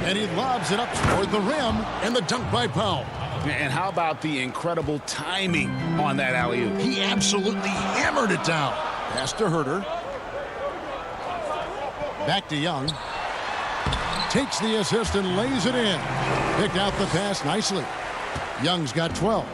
And he lobs it up toward the rim, and the dunk by Powell. And how about the incredible timing on that alley-oop? He absolutely hammered it down. Pass to Herter. Back to Young. Takes the assist and lays it in. Picked out the pass nicely. Young's got 12.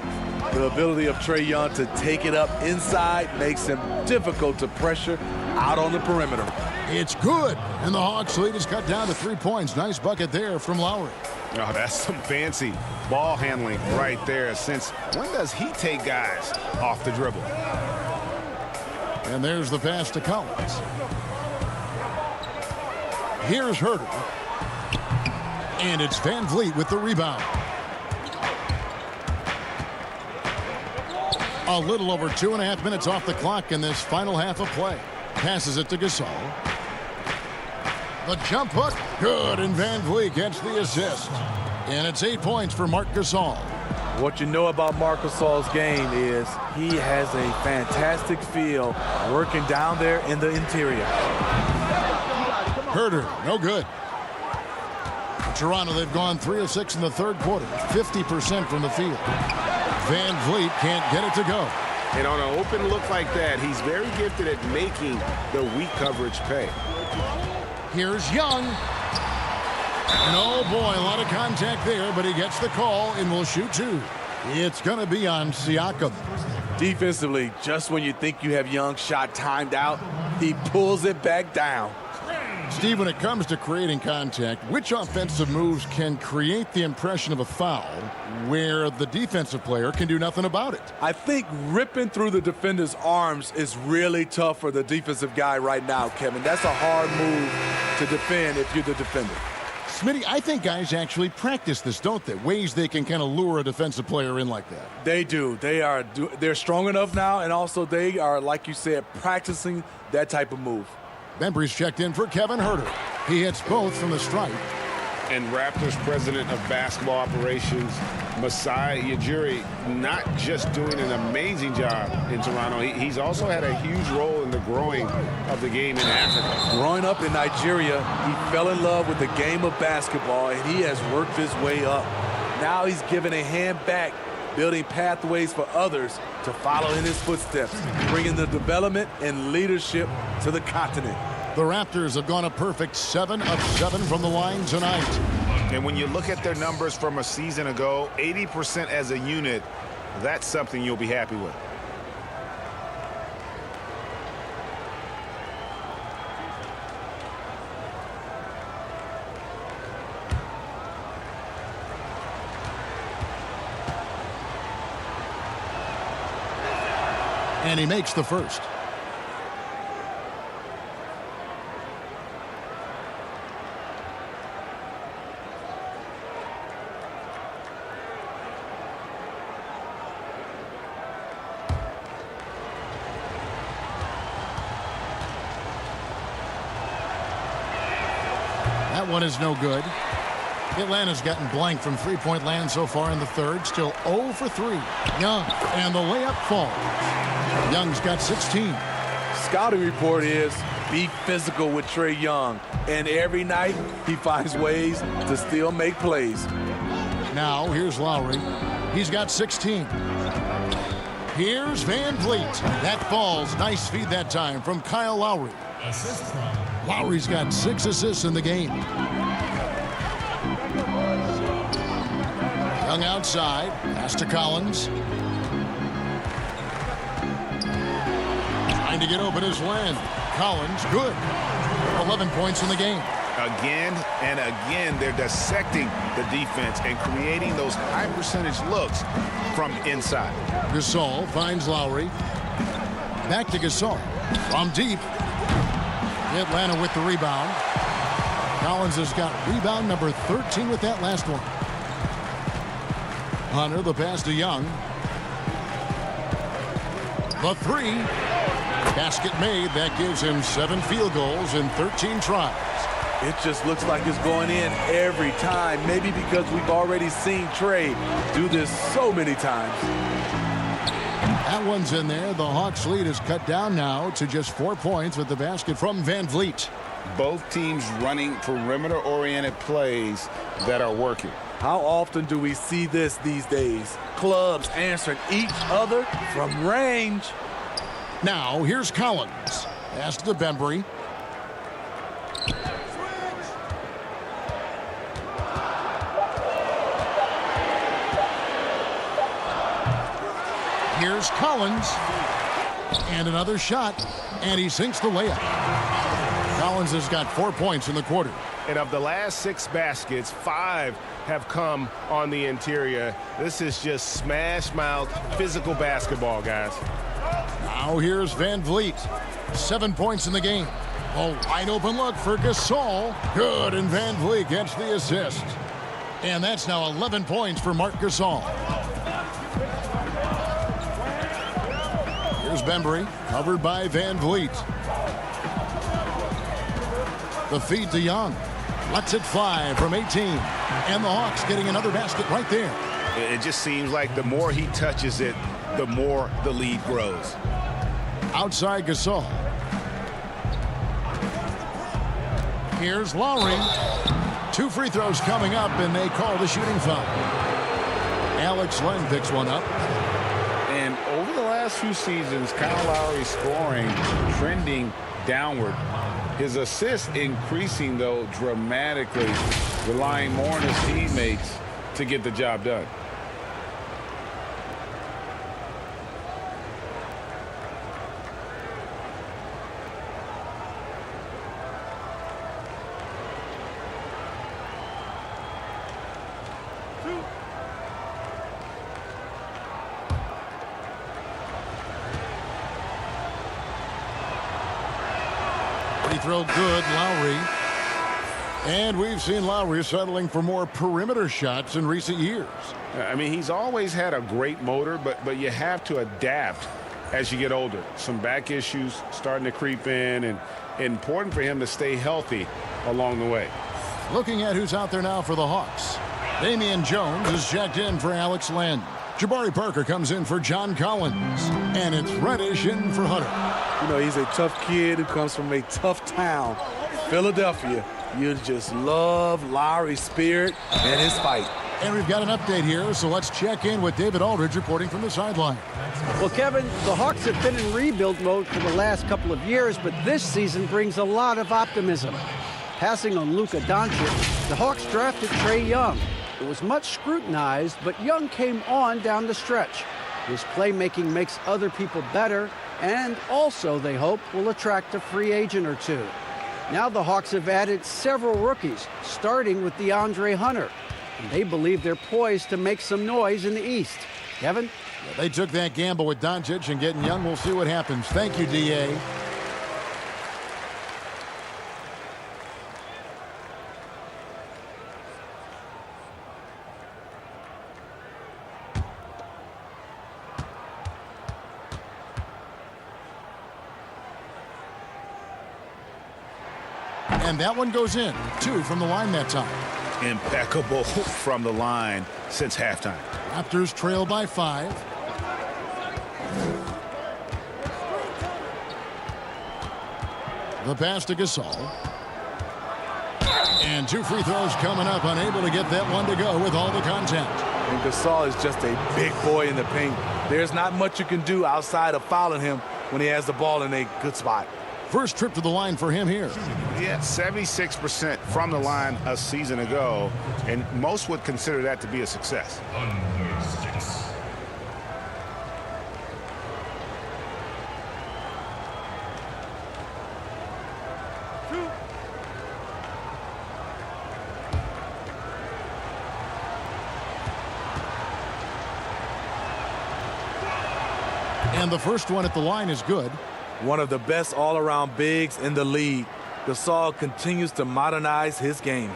The ability of Trae Young to take it up inside makes him difficult to pressure out on the perimeter. It's good, and the Hawks lead is cut down to 3 points. Nice bucket there from Lowry. Oh, that's some fancy ball handling right there. Since when does he take guys off the dribble? And there's the pass to Collins. Here's Herter. And it's VanVleet with the rebound. A little over 2.5 minutes off the clock in this final half of play. Passes it to Gasol. The jump hook, good, and VanVleet gets the assist. And it's 8 points for Marc Gasol. What you know about Marc Gasol's game is he has a fantastic feel working down there in the interior. Herter, no good. Toronto, they've gone 3 of 6 in the third quarter, 50% from the field. VanVleet can't get it to go. And on an open look like that, he's very gifted at making the weak coverage pay. Here's Young. And oh boy, a lot of contact there, but he gets the call and will shoot 2. It's going to be on Siakam. Defensively, just when you think you have Young's shot timed out, he pulls it back down. Steve, when it comes to creating contact, which offensive moves can create the impression of a foul where the defensive player can do nothing about it? I think ripping through the defender's arms is really tough for the defensive guy right now, Kevin. That's a hard move to defend if you're the defender. Smitty, I think guys actually practice this, don't they? Ways they can kind of lure a defensive player in like that. They do. They're strong enough now, and also they are, like you said, practicing that type of move. Bembry's checked in for Kevin Herter. He hits both from the stripe. And Raptors president of basketball operations, Masai Ujiri, not just doing an amazing job in Toronto, he's also had a huge role in the growing of the game in Africa. Growing up in Nigeria, he fell in love with the game of basketball, and he has worked his way up. Now he's given a hand back, building pathways for others to follow in his footsteps, bringing the development and leadership to the continent. The Raptors have gone a perfect 7 of 7 from the line tonight. And when you look at their numbers from a season ago, 80% as a unit, that's something you'll be happy with. And he makes the first. That one is no good. Atlanta's gotten blank from three-point land so far in the third. Still 0 for 3. Young, and the layup falls. Young's got 16. Scouting report is be physical with Trae Young. And every night he finds ways to still make plays. Now here's Lowry. He's got 16. Here's Van Vliet. That falls. Nice feed that time from Kyle Lowry. Lowry's got 6 assists in the game. Young outside. Pass to Collins. Trying to get open is Len. Collins, good. 11 points in the game. Again and again, they're dissecting the defense and creating those high percentage looks from inside. Gasol finds Lowry. Back to Gasol. From deep. Atlanta with the rebound. Collins has got rebound number 13 with that last one. Hunter, the pass to Young. The three. Basket made. That gives him 7 field goals in 13 tries. It just looks like it's going in every time. Maybe because we've already seen Trae do this so many times. That one's in there. The Hawks lead is cut down now to just 4 points with the basket from Van Vliet. Both teams running perimeter-oriented plays that are working. How often do we see this these days? Clubs answering each other from range. Now, here's Collins. Pass to Bembry. Here's Collins. And another shot. And he sinks the layup. Collins has got 4 points in the quarter. And of the last 6 baskets, 5 have come on the interior. This is just smash-mouth physical basketball, guys. Now here's Van Vliet. 7 points in the game. A wide open look for Gasol. Good, and Van Vliet gets the assist. And that's now 11 points for Marc Gasol. Here's Bembry, covered by Van Vliet. The feed to Young. Lets it fly from 18. And the Hawks getting another basket right there. It just seems like the more he touches it, the more the lead grows. Outside Gasol. Here's Lowry. 2 free throws coming up, and they call the shooting foul. Alex Len picks one up. And over the last few seasons, Kyle Lowry's scoring trending downward. His assists increasing, though, dramatically, relying more on his teammates to get the job done. Free throw good, Lowry. And we've seen Lowry settling for more perimeter shots in recent years. I mean, he's always had a great motor, but you have to adapt as you get older. Some back issues starting to creep in, and important for him to stay healthy along the way. Looking at who's out there now for the Hawks. Damian Jones is checked in for Alex Len. Jabari Parker comes in for John Collins. And it's Reddish in for Hunter. You know, he's a tough kid who comes from a tough town, Philadelphia. You just love Lowry's spirit and his fight. And we've got an update here, so let's check in with David Aldridge reporting from the sideline. Well, Kevin, the Hawks have been in rebuild mode for the last couple of years, but this season brings a lot of optimism. Passing on Luka Doncic, the Hawks drafted Trae Young. It was much scrutinized, but Young came on down the stretch. His playmaking makes other people better, and also, they hope, will attract a free agent or two. Now the Hawks have added several rookies, starting with DeAndre Hunter. And they believe they're poised to make some noise in the East. Kevin? They took that gamble with Doncic and getting Young. We'll see what happens. Thank you, D.A. And that one goes in. 2 from the line that time. Impeccable from the line since halftime. Raptors trail by 5. The pass to Gasol. And 2 free throws coming up. Unable to get that one to go with all the contact. And Gasol is just a big boy in the paint. There's not much you can do outside of fouling him when he has the ball in a good spot. First trip to the line for him here. Yeah, 76% from the line a season ago, and most would consider that to be a success. And the first one at the line is good. One of the best all-around bigs in the league. Gasol continues to modernize his game.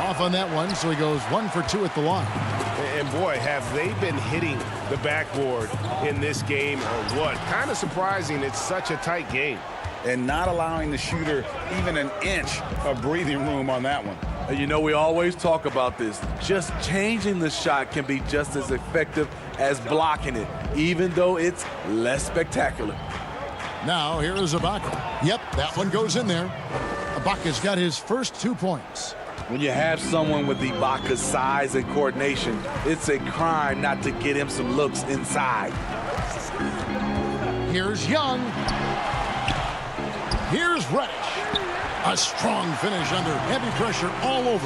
Off on that one, so he goes 1 for 2 at the line. And boy, have they been hitting the backboard in this game or what? Kind of surprising it's such a tight game. And not allowing the shooter even an inch of breathing room on that one. You know, we always talk about this. Just changing the shot can be just as effective as blocking it, even though it's less spectacular. Now, here is Ibaka. Yep, that one goes in there. Ibaka's got his first 2 points. When you have someone with Ibaka's size and coordination, it's a crime not to get him some looks inside. Here's Young. Here's Reddish. A strong finish under heavy pressure all over.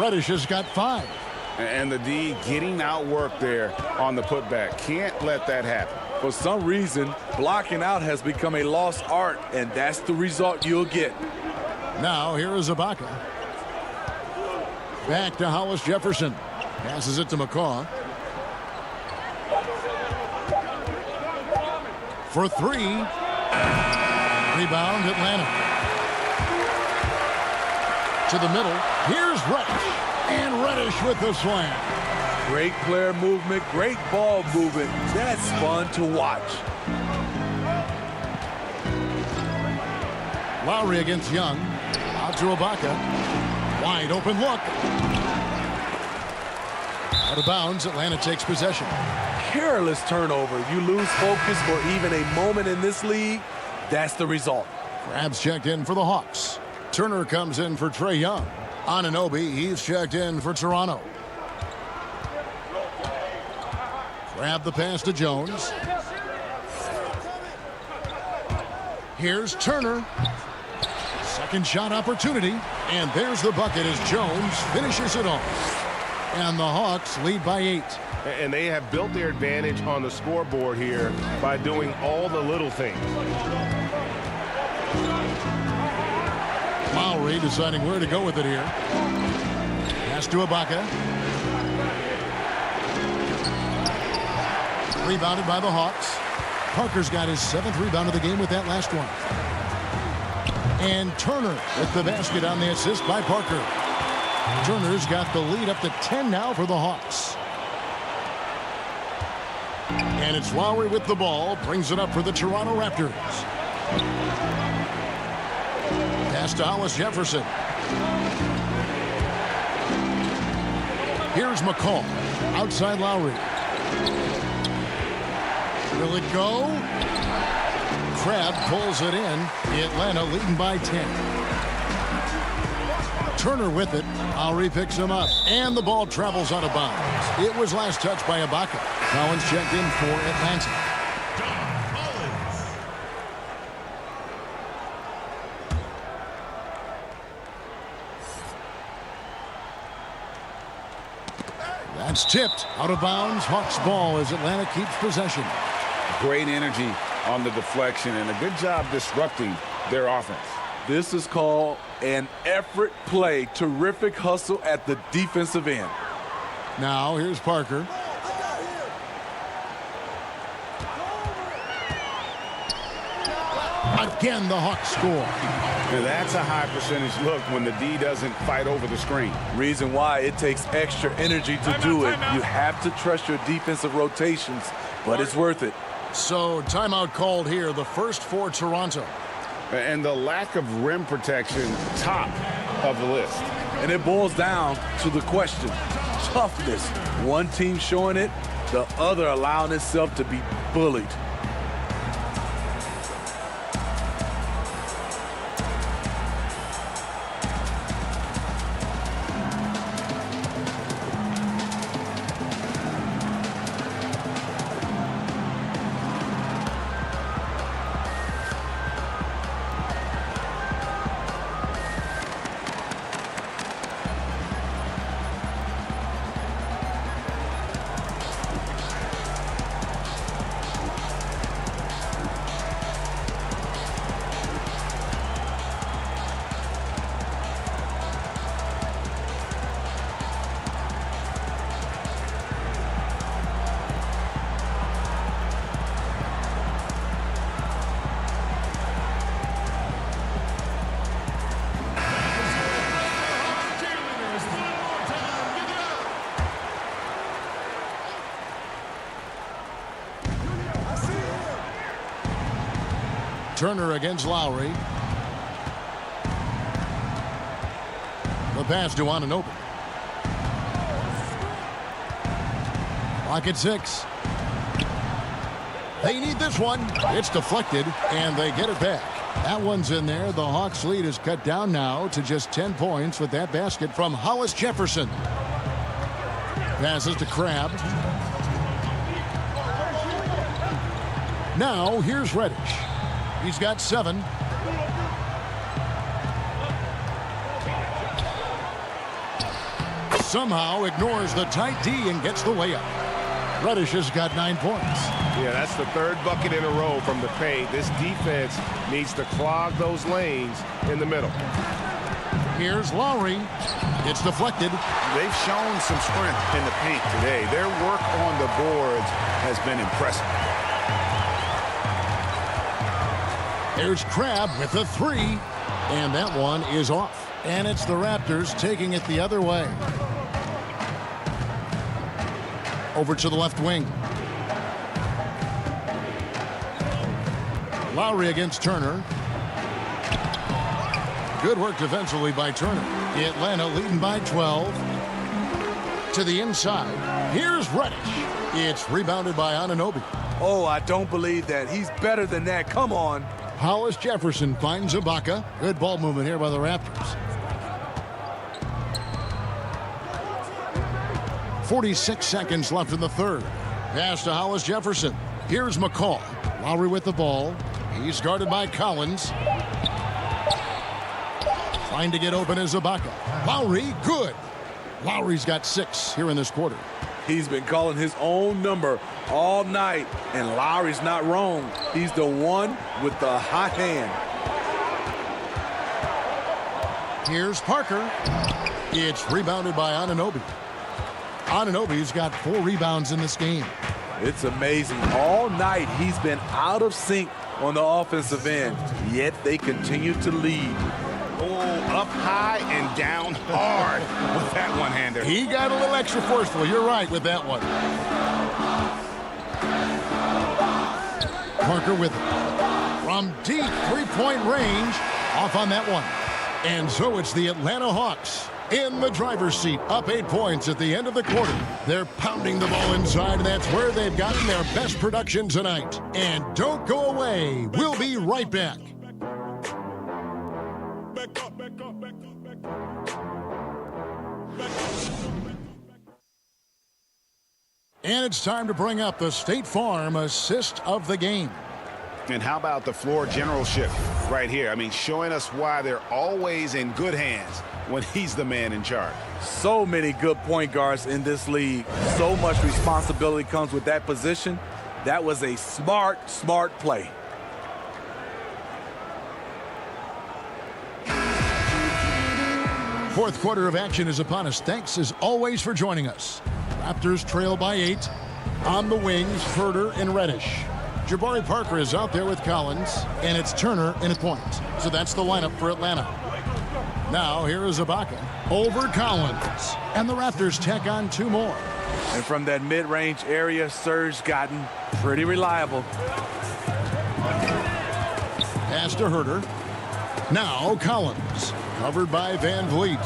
Reddish has got 5. And the D getting outworked there on the putback. Can't let that happen. For some reason, blocking out has become a lost art, and that's the result you'll get. Now, here is Ibaka. Back to Hollis Jefferson. Passes it to McCaw. For 3. Rebound, Atlanta. To the middle. Here's Reddish. And Reddish with the slam. Great player movement, great ball movement. That's fun to watch. Lowry against Young. Out to Ibaka. Wide open look. Out of bounds. Atlanta takes possession. Careless turnover. You lose focus for even a moment in this league. That's the result. Crabs checked in for the Hawks. Turner comes in for Trae Young. Anunoby, he's checked in for Toronto. Grab the pass to Jones. Here's Turner. Second shot opportunity. And there's the bucket as Jones finishes it off. And the Hawks lead by 8. And they have built their advantage on the scoreboard here by doing all the little things. Lowry Lowry deciding where to go with it here. Pass to Ibaka. Rebounded by the Hawks. Parker's got his 7th rebound of the game with that last one. And Turner with the basket on the assist by Parker. Turner's got the lead up to 10 now for the Hawks. And it's Lowry with the ball. Brings it up for the Toronto Raptors. Pass to Hollis Jefferson. Here's McCall. Outside Lowry. Will it go? Crabbe pulls it in. Atlanta leading by 10. Turner with it. Lowry picks him up. And the ball travels out of bounds. It was last touched by Ibaka. Collins checked in for Atlanta. That's tipped. Out of bounds. Hawks ball as Atlanta keeps possession. Great energy on the deflection and a good job disrupting their offense. This is called an effort play. Terrific hustle at the defensive end. Now here's Parker. Again, the Hawks score. Now that's a high percentage look when the D doesn't fight over the screen. Reason why it takes extra energy to do it. You have to trust your defensive rotations, but it's worth it. So timeout called here, the first for Toronto. And the lack of rim protection, top of the list. And it boils down to the question, toughness. One team showing it, the other allowing itself to be bullied. Turner against Lowry. The pass to Anunoby. Clock at 6. They need this one. It's deflected, and they get it back. That one's in there. The Hawks' lead is cut down now to just 10 points with that basket from Hollis Jefferson. Passes to Crabbe. Now here's Reddish. He's got 7. Somehow ignores the tight D and gets the layup. Reddish has got 9 points. Yeah, that's the 3rd bucket in a row from the paint. This defense needs to clog those lanes in the middle. Here's Lowry. It's deflected. They've shown some strength in the paint today. Their work on the boards has been impressive. There's Crabbe with a 3, and that one is off. And it's the Raptors taking it the other way. Over to the left wing. Lowry against Turner. Good work defensively by Turner. Atlanta leading by 12. To the inside. Here's Reddish. It's rebounded by Anunoby. Oh, I don't believe that. He's better than that. Come on. Hollis Jefferson finds Ibaka. Good ball movement here by the Raptors. 46 seconds left in the 3rd. Pass to Hollis Jefferson. Here's McCall. Lowry with the ball. He's guarded by Collins. Trying to get open is Ibaka. Lowry, good. Lowry's got 6 here in this quarter. He's been calling his own number all night, and Lowry's not wrong. He's the one with the hot hand. Here's Parker. It's rebounded by Anunoby. Anunoby's got 4 rebounds in this game. It's amazing. All night he's been out of sync on the offensive end, yet they continue to lead. Oh, up high and down hard with that one-hander. He got a little extra forceful. You're right with that one. Parker with it. From deep three-point range, off on that one. And so it's the Atlanta Hawks in the driver's seat, up 8 points at the end of the quarter. They're pounding the ball inside, and that's where they've gotten their best production tonight. And don't go away. We'll be right back. And it's time to bring up the State Farm assist of the game. And how about the floor generalship right here? I mean, showing us why they're always in good hands when he's the man in charge. So many good point guards in this league. So much responsibility comes with that position. That was a smart play. Fourth quarter of action is upon us. Thanks as always for joining us. Raptors trail by 8. On the wings, Herder and Reddish. Jabari Parker is out there with Collins, and it's Turner in a point. So that's the lineup for Atlanta. Now here is Ibaka over Collins, and the Raptors tack on 2 more. And from that mid-range area, Serge gotten pretty reliable. Pass to Herder. Now Collins, covered by Van Vliet.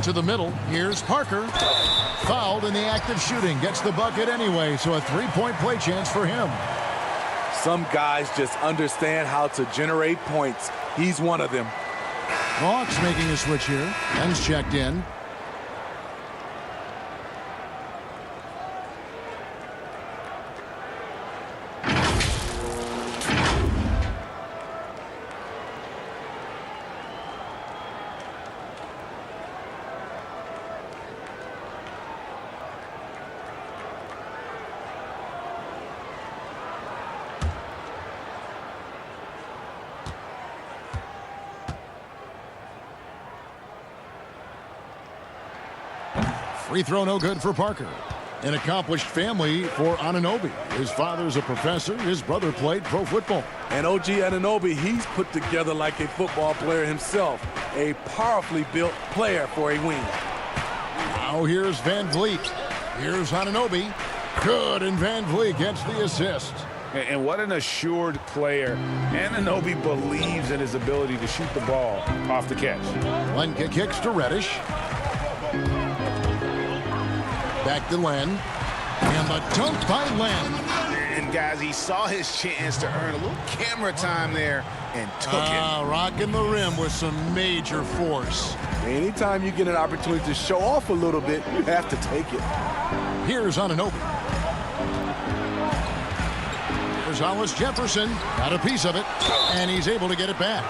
To the middle, here's Parker. Fouled in the act of shooting, gets the bucket anyway, so a 3-point play chance for him. Some guys just understand how to generate points. He's one of them. Hawks making a switch here. Ben's checked in. Free throw no good for Parker. An accomplished family for Anunoby. His father's a professor. His brother played pro football. And OG Anunoby, he's put together like a football player himself. A powerfully built player for a wing. Now here's Van Vliet. Here's Anunoby. Good, and Van Vliet gets the assist. And what an assured player. Anunoby believes in his ability to shoot the ball off the catch. Lenka kicks to Reddish. Back to Len. And the dunk by Len. And guys, he saw his chance to earn a little camera time there and took it. Rocking the rim with some major force. Anytime you get an opportunity to show off a little bit, you have to take it. Here's Anunoby. Here's Hollis Jefferson. Got a piece of it. And he's able to get it back.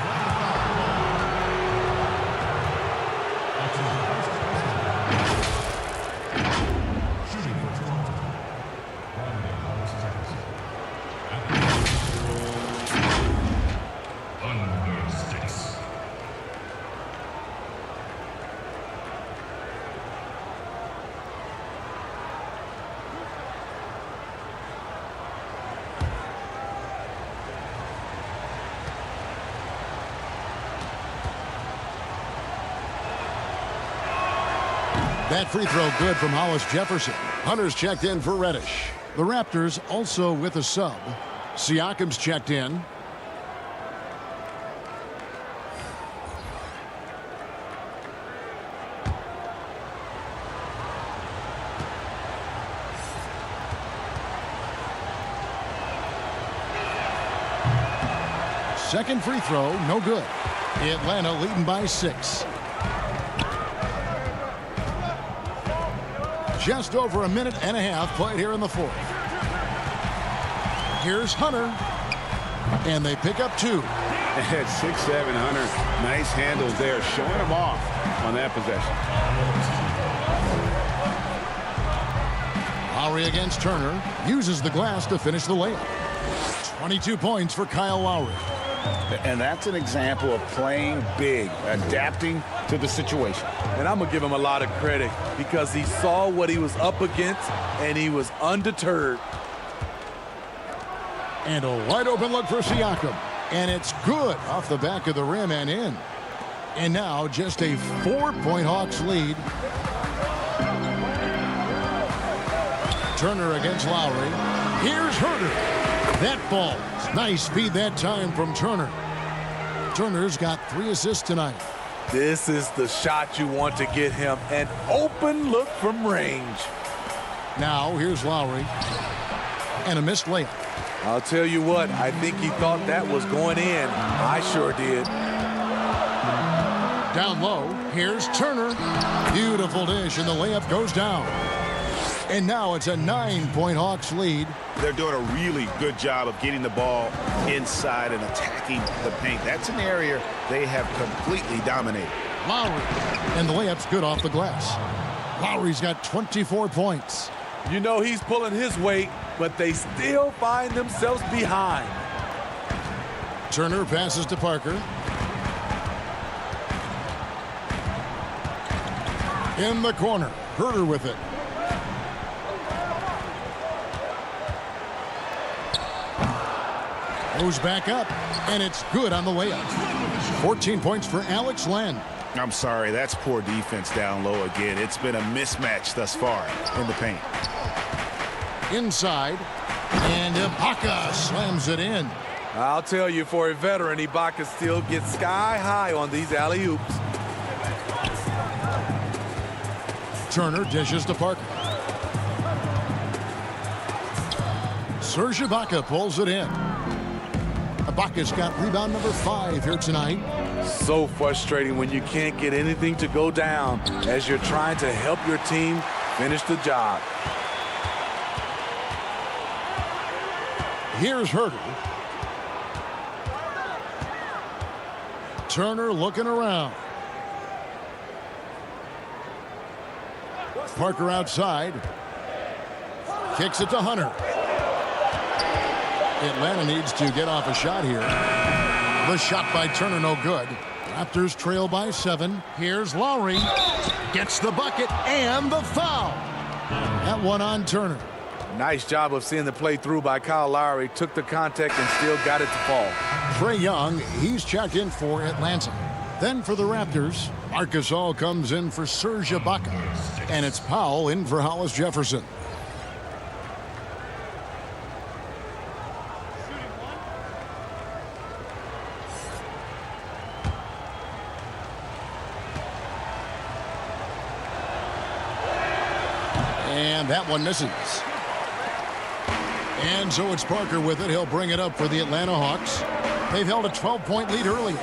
That free throw good from Hollis Jefferson. Hunter's checked in for Reddish. The Raptors also with a sub. Siakam's checked in. Second free throw, no good. Atlanta leading by 6. Just over a minute and a half played here in the fourth. Here's Hunter. And they pick up 2. At 6'7", Hunter, nice handles there, showing him off on that possession. Lowry against Turner. Uses the glass to finish the layup. 22 points for Kyle Lowry. And that's an example of playing big, adapting to the situation. And I'm going to give him a lot of credit because he saw what he was up against and he was undeterred. And a wide open look for Siakam. And it's good off the back of the rim and in. And now just a 4-point Hawks lead. Turner against Lowry. Here's Herter. That ball. Nice feed that time from Turner. Turner's got 3 assists tonight. This is the shot you want to get him. An open look from range. Now here's Lowry. And a missed layup. I'll tell you what, I think he thought that was going in. I sure did. Down low, here's Turner. Beautiful dish, and the layup goes down. And now it's a 9-point Hawks lead. They're doing a really good job of getting the ball inside and attacking the paint. That's an area they have completely dominated. Lowry, and the layup's good off the glass. Lowry's got 24 points. You know he's pulling his weight, but they still find themselves behind. Turner passes to Parker. In the corner, Herter with it. Goes back up, and it's good on the layup. 14 points for Alex Len. I'm sorry, that's poor defense down low again. It's been a mismatch thus far in the paint. Inside, and Ibaka slams it in. I'll tell you, for a veteran, Ibaka still gets sky high on these alley-oops. Turner dishes to Parker. Serge Ibaka pulls it in. Ibaka's got rebound number 5 here tonight. So frustrating when you can't get anything to go down as you're trying to help your team finish the job. Here's Herter. Turner looking around. Parker outside. Kicks it to Hunter. Atlanta needs to get off a shot here. The shot by Turner no good. Raptors trail by 7. Here's Lowry. Gets the bucket and the foul. That one on Turner. Nice job of seeing the play through by Kyle Lowry. Took the contact and still got it to fall. Trae Young, he's checked in for Atlanta. Then for the Raptors, Marc Gasol comes in for Serge Ibaka. And it's Powell in for Hollis Jefferson. And that one misses. And so it's Parker with it. He'll bring it up for the Atlanta Hawks. They've held a 12-point lead early.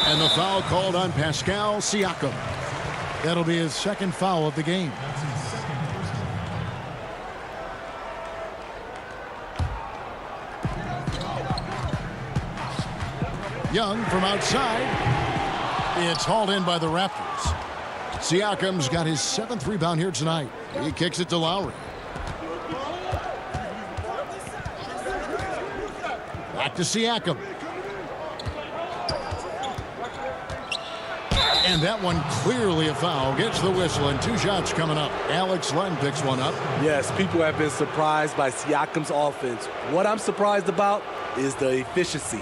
And the foul called on Pascal Siakam. That'll be his second foul of the game. Young from outside. It's hauled in by the Raptors. Siakam's got his 7th rebound here tonight. He kicks it to Lowry. Back to Siakam. And that one clearly a foul. Gets the whistle, and 2 shots coming up. Alex Len picks one up. Yes, people have been surprised by Siakam's offense. What I'm surprised about is the efficiency.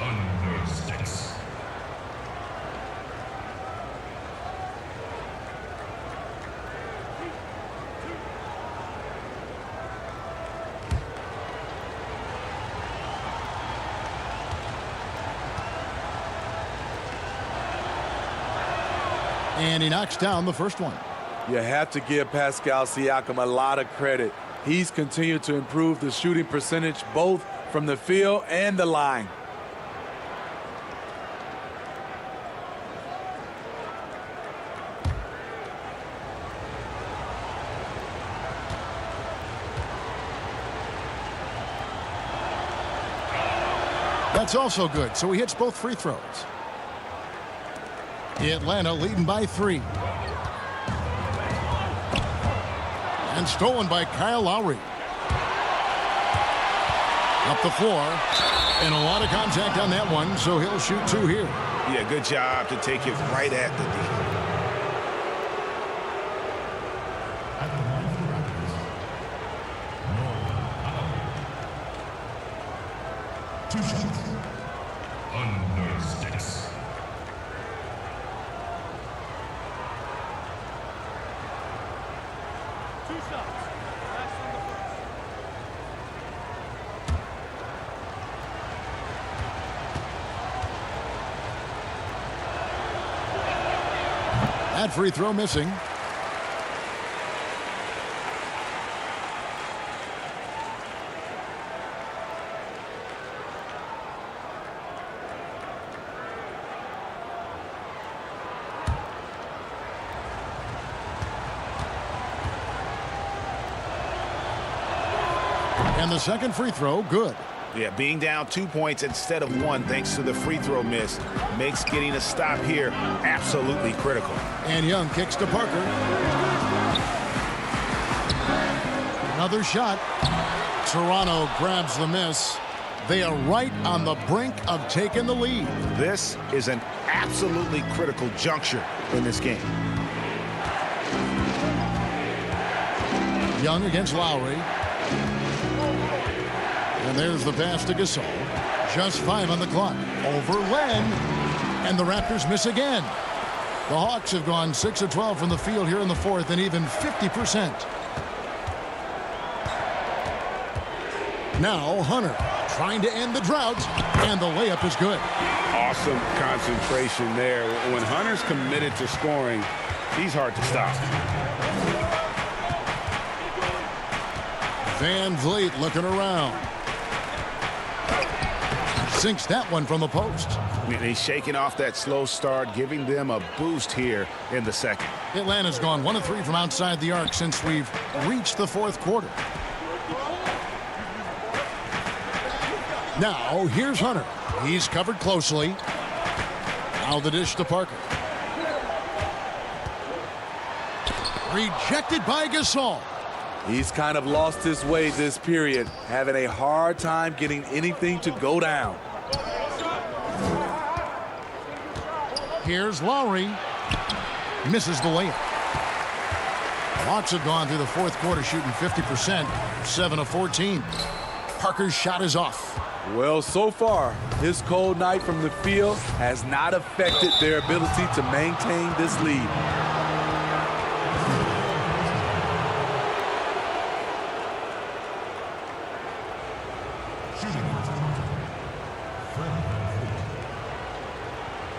Under 6. And he knocks down the first one. You have to give Pascal Siakam a lot of credit. He's continued to improve the shooting percentage both from the field and the line. That's also good, so he hits both free throws. Atlanta leading by 3. And stolen by Kyle Lowry. Up the floor. And a lot of contact on that one, so he'll shoot 2 here. Yeah, good job to take it right at the D. At the line for the Raptors, 2 shots. Under 6. That free throw missing. And the second free throw, good. Yeah, being down 2 points instead of 1 thanks to the free throw miss makes getting a stop here absolutely critical. And Young kicks to Parker. Another shot. Toronto grabs the miss. They are right on the brink of taking the lead. This is an absolutely critical juncture in this game. Young against Lowry. And there's the pass to Gasol. Just 5 on the clock. Over Len. And the Raptors miss again. The Hawks have gone 6 of 12 from the field here in the fourth and even 50%. Now Hunter trying to end the drought. And the layup is good. Awesome concentration there. When Hunter's committed to scoring, he's hard to stop. Van Vliet looking around. Sinks that one from the post. And he's shaking off that slow start, giving them a boost here in the second. Atlanta's gone 1 of 3 from outside the arc since we've reached the fourth quarter. Now, here's Hunter. He's covered closely. Now the dish to Parker. Rejected by Gasol. He's kind of lost his way this period, having a hard time getting anything to go down. Here's Lowry. Misses the layup. Hawks have gone through the fourth quarter shooting 50%, 7 of 14. Parker's shot is off. Well, so far, his cold night from the field has not affected their ability to maintain this lead. Shooting first quarter. Fred Van Vliet.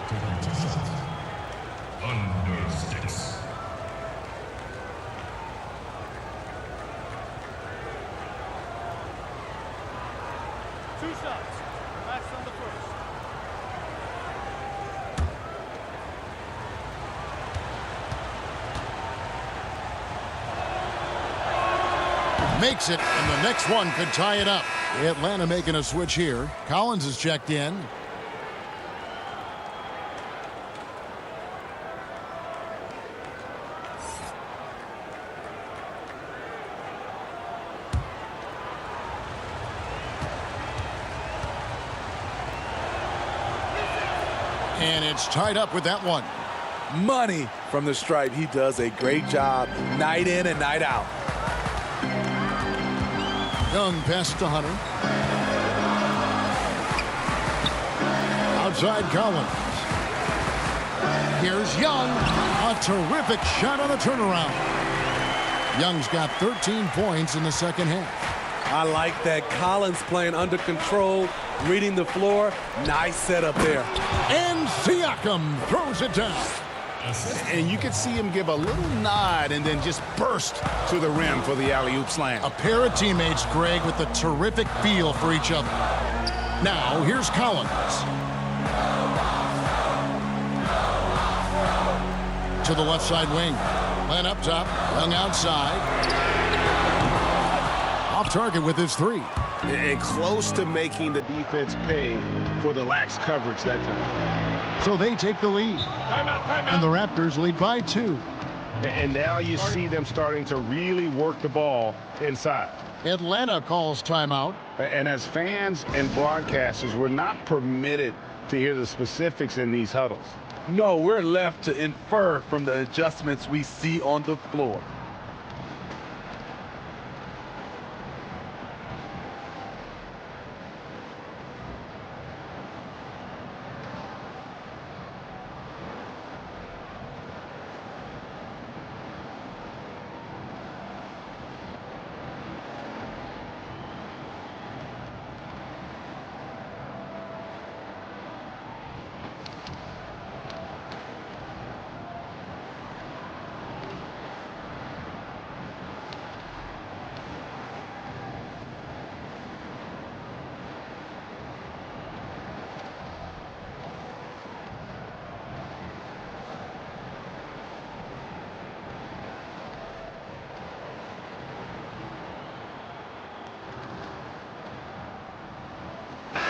Taking 2 shots. Under 6. Makes it, and the next one could tie it up. Atlanta making a switch here. Collins is checked in. And it's tied up with that one. Money from the stripe. He does a great job night in and night out. Young pass to Hunter. Outside Collins. Here's Young. A terrific shot on the turnaround. Young's got 13 points in the second half. I like that. Collins playing under control, reading the floor. Nice setup there. And Siakam throws it down. And you could see him give a little nod and then just burst to the rim for the alley-oop slam. A pair of teammates, Greg, with a terrific feel for each other. Now, here's Collins. To the left side wing. Len up top, Young outside. Off target with his 3. And close to making the defense pay for the lax coverage that time. So they take the lead. And the Raptors lead by 2. And now you see them starting to really work the ball inside. Atlanta calls timeout. And as fans and broadcasters, we're not permitted to hear the specifics in these huddles. No, we're left to infer from the adjustments we see on the floor.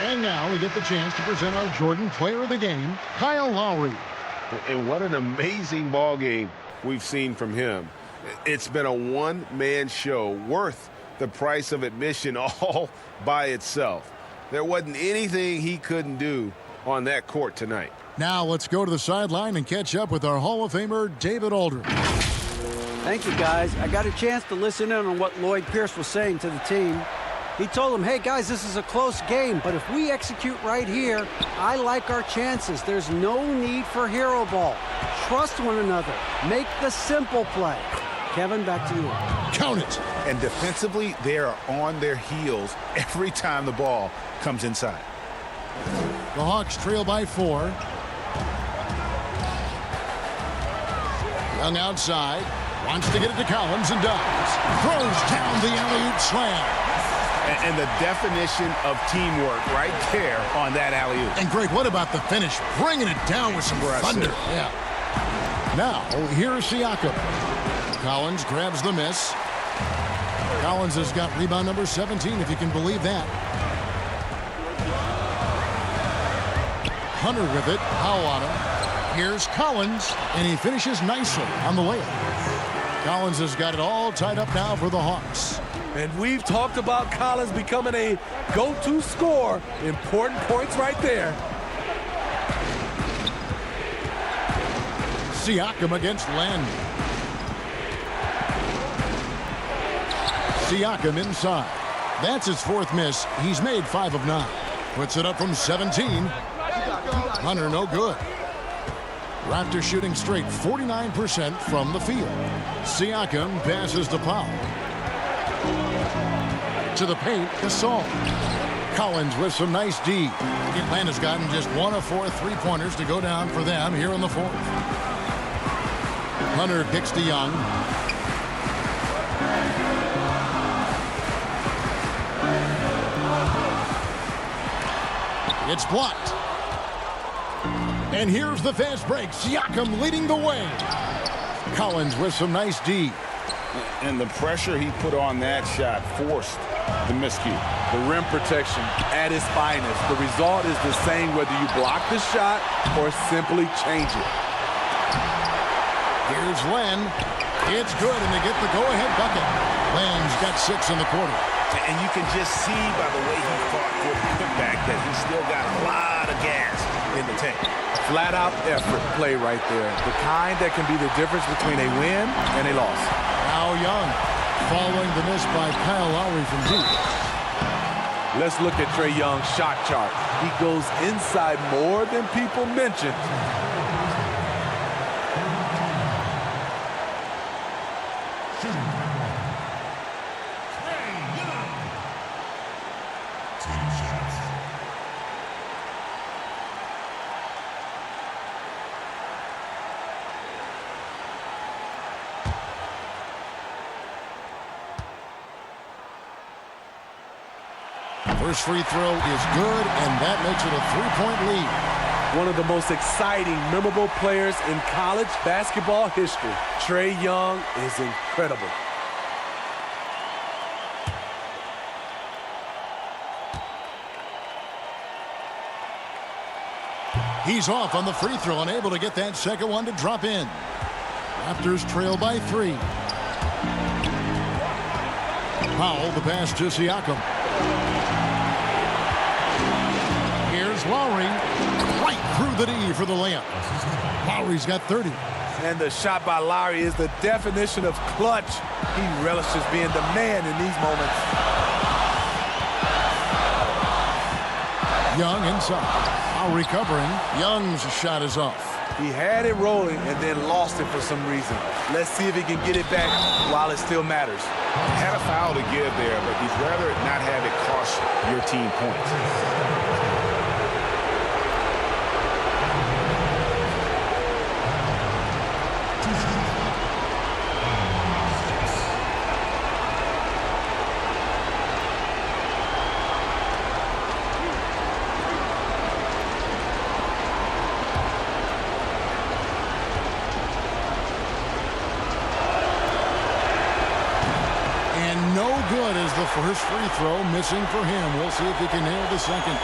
And now we get the chance to present our Jordan Player of the Game, Kyle Lowry. And what an amazing ball game we've seen from him. It's been a one-man show worth the price of admission all by itself. There wasn't anything he couldn't do on that court tonight. Now let's go to the sideline and catch up with our Hall of Famer, David Aldridge. Thank you, guys. I got a chance to listen in on what Lloyd Pierce was saying to the team. He told them, hey, guys, this is a close game, but if we execute right here, I like our chances. There's no need for hero ball. Trust one another. Make the simple play. Kevin, back to you. Count it. And defensively, they are on their heels every time the ball comes inside. The Hawks trail by 4. Young outside. Wants to get it to Collins and does. Throws down the alley-oop slam. And the definition of teamwork right there on that alley-oop. And Greg, what about the finish? Bringing it down with some thunder. Yeah. Now, here's Siakam. Collins grabs the miss. Collins has got rebound number 17, if you can believe that. Hunter with it. Powell on him. Here's Collins, and he finishes nicely on the layup. Collins has got it all tied up now for the Hawks. And we've talked about Collins becoming a go-to scorer. Important points right there. Siakam against Len. Siakam inside. That's his 4th miss. He's made 5 of 9. Puts it up from 17. Hunter no good. Raptors shooting straight 49% from the field. Siakam passes to Powell. To the paint, Gasol. Collins with some nice D. Atlanta's gotten just 1 of 4 3-pointers to go down for them here in the 4th. Hunter kicks to Young. It's blocked. And here's the fast break. Siakam leading the way. Collins with some nice D. And the pressure he put on that shot forced the miscue. The rim protection at its finest. The result is the same whether you block the shot or simply change it. Here's Len. It's good, and they get the go-ahead bucket. Len's got 6 in the quarter. And you can just see by the way he fought for the putback that he's still got a lot of gas in the tank. Flat-out effort play right there. The kind that can be the difference between a win and a loss. Now Young, following the miss by Kyle Lowry from deep. Let's look at Trae Young's shot chart. He goes inside more than people mention. First free throw is good, and that makes it a 3-point lead. One of the most exciting, memorable players in college basketball history. Trae Young is incredible. He's off on the free throw, unable to get that second one to drop in. Raptors trail by 3. Powell, the pass to Siakam. Here's Lowry, right through the D for the layup. Lowry's got 30. And the shot by Lowry is the definition of clutch. He relishes being the man in these moments. Young inside. Lowry covering. Young's shot is off. He had it rolling and then lost it for some reason. Let's see if he can get it back while it still matters. Had a foul to give there, but he'd rather not have it cost your team points. Good as the first free throw missing for him. We'll see if he can nail the second.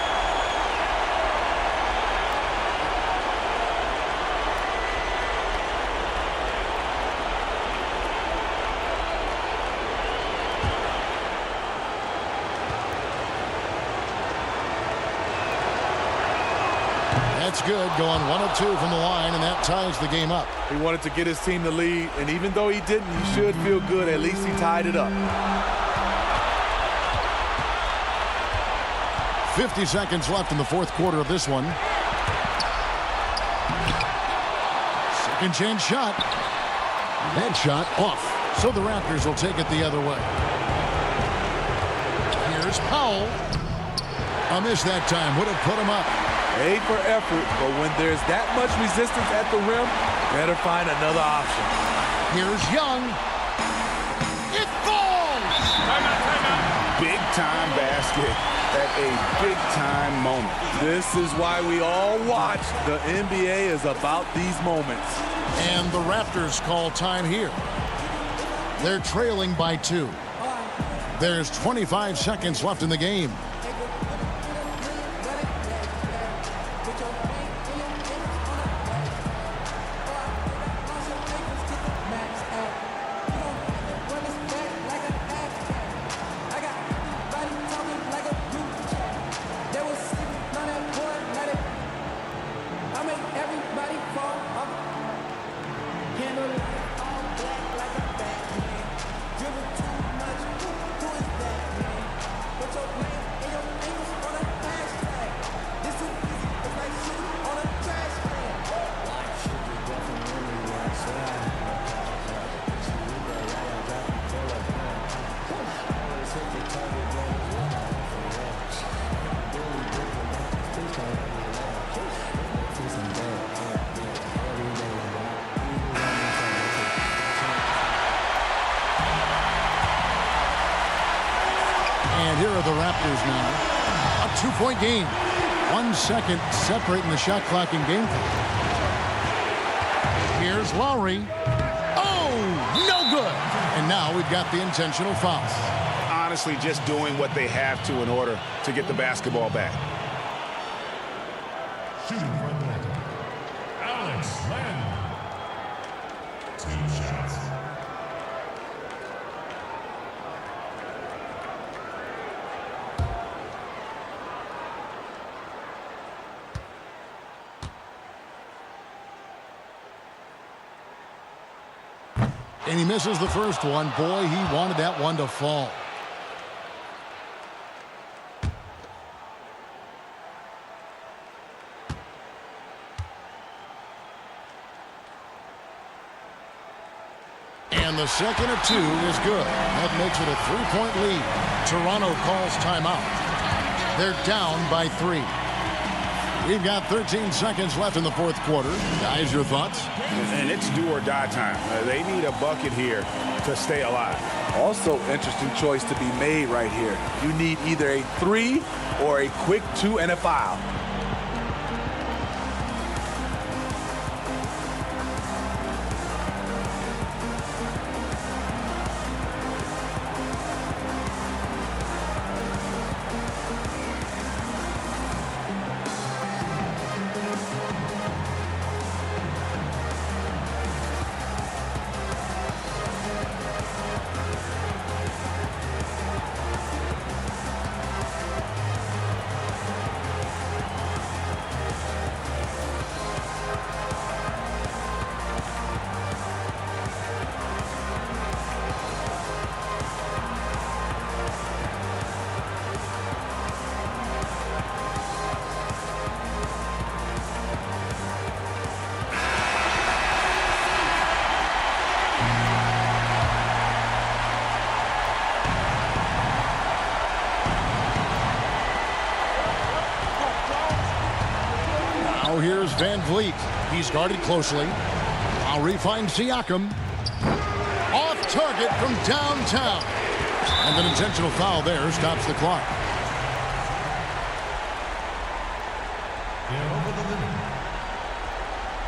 That's good, going 1 of 2 from the line, and that ties the game up. He wanted to get his team the lead, and even though he didn't, he should feel good. At least he tied it up. 50 seconds left in the fourth quarter of this one. Second chance shot. That shot off. So the Raptors will take it the other way. Here's Powell. A miss that time. Would have put him up. A for effort, but when there's that much resistance at the rim, better find another option. Here's Young. It falls! Big time basket at a big time moment. This is why we all watch. The NBA is about these moments. And the Raptors call time here. They're trailing by 2. There's 25 seconds left in the game. And here are the Raptors now. A 2-point game. 1 second separating the shot clock and game clock. Here's Lowry. Oh, no good. And now we've got the intentional foul. Honestly, just doing what they have to in order to get the basketball back. Shooting for Atlanta, Alex Len. 2 shots. And he misses the first one. Boy, he wanted that one to fall. And the second of 2 is good. That makes it a 3-point lead. Toronto calls timeout. They're down by 3. We've got 13 seconds left in the fourth quarter. Guys, your thoughts? And it's do or die time. They need a bucket here to stay alive. Also, interesting choice to be made right here. You need either a 3 or a quick 2 and a foul. Now here's Van Vliet. He's guarded closely. Lowry finds Siakam. Off target from downtown. And an intentional foul there stops the clock. Yeah, over the limit.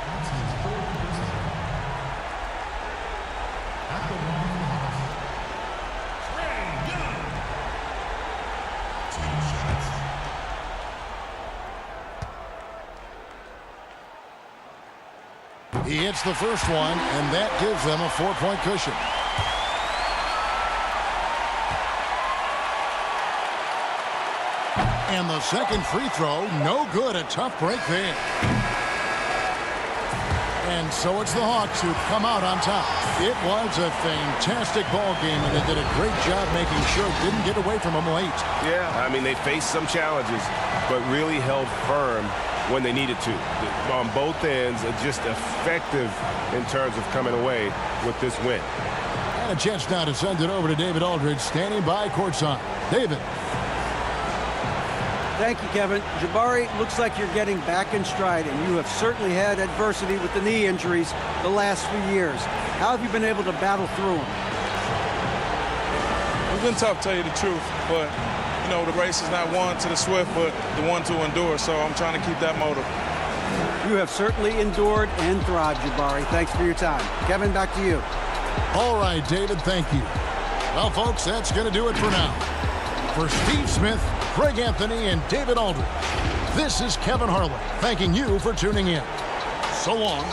That's his fourth personal. At the line of the house, Trae Young. 2 shots. He hits the first one, and that gives them a 4-point cushion. And the second free throw, no good. A tough break there. And so it's the Hawks who come out on top. It was a fantastic ball game, and they did a great job making sure it didn't get away from them late. Yeah, I mean, they faced some challenges, but really held firm when they needed to. On both ends, just effective in terms of coming away with this win. And a chance now to send it over to David Aldridge, standing by courtside. David. Thank you, Kevin. Jabari, looks like you're getting back in stride, and you have certainly had adversity with the knee injuries the last few years. How have you been able to battle through them? It's been tough, to tell you the truth, but, you know, the race is not won to the swift, but the one to endure, so I'm trying to keep that motive. You have certainly endured and thrived, Jabari. Thanks for your time. Kevin, back to you. All right, David, thank you. Well, folks, that's going to do it for now. For Steve Smith, Greg Anthony, and David Aldridge, this is Kevin Harlan thanking you for tuning in. So long.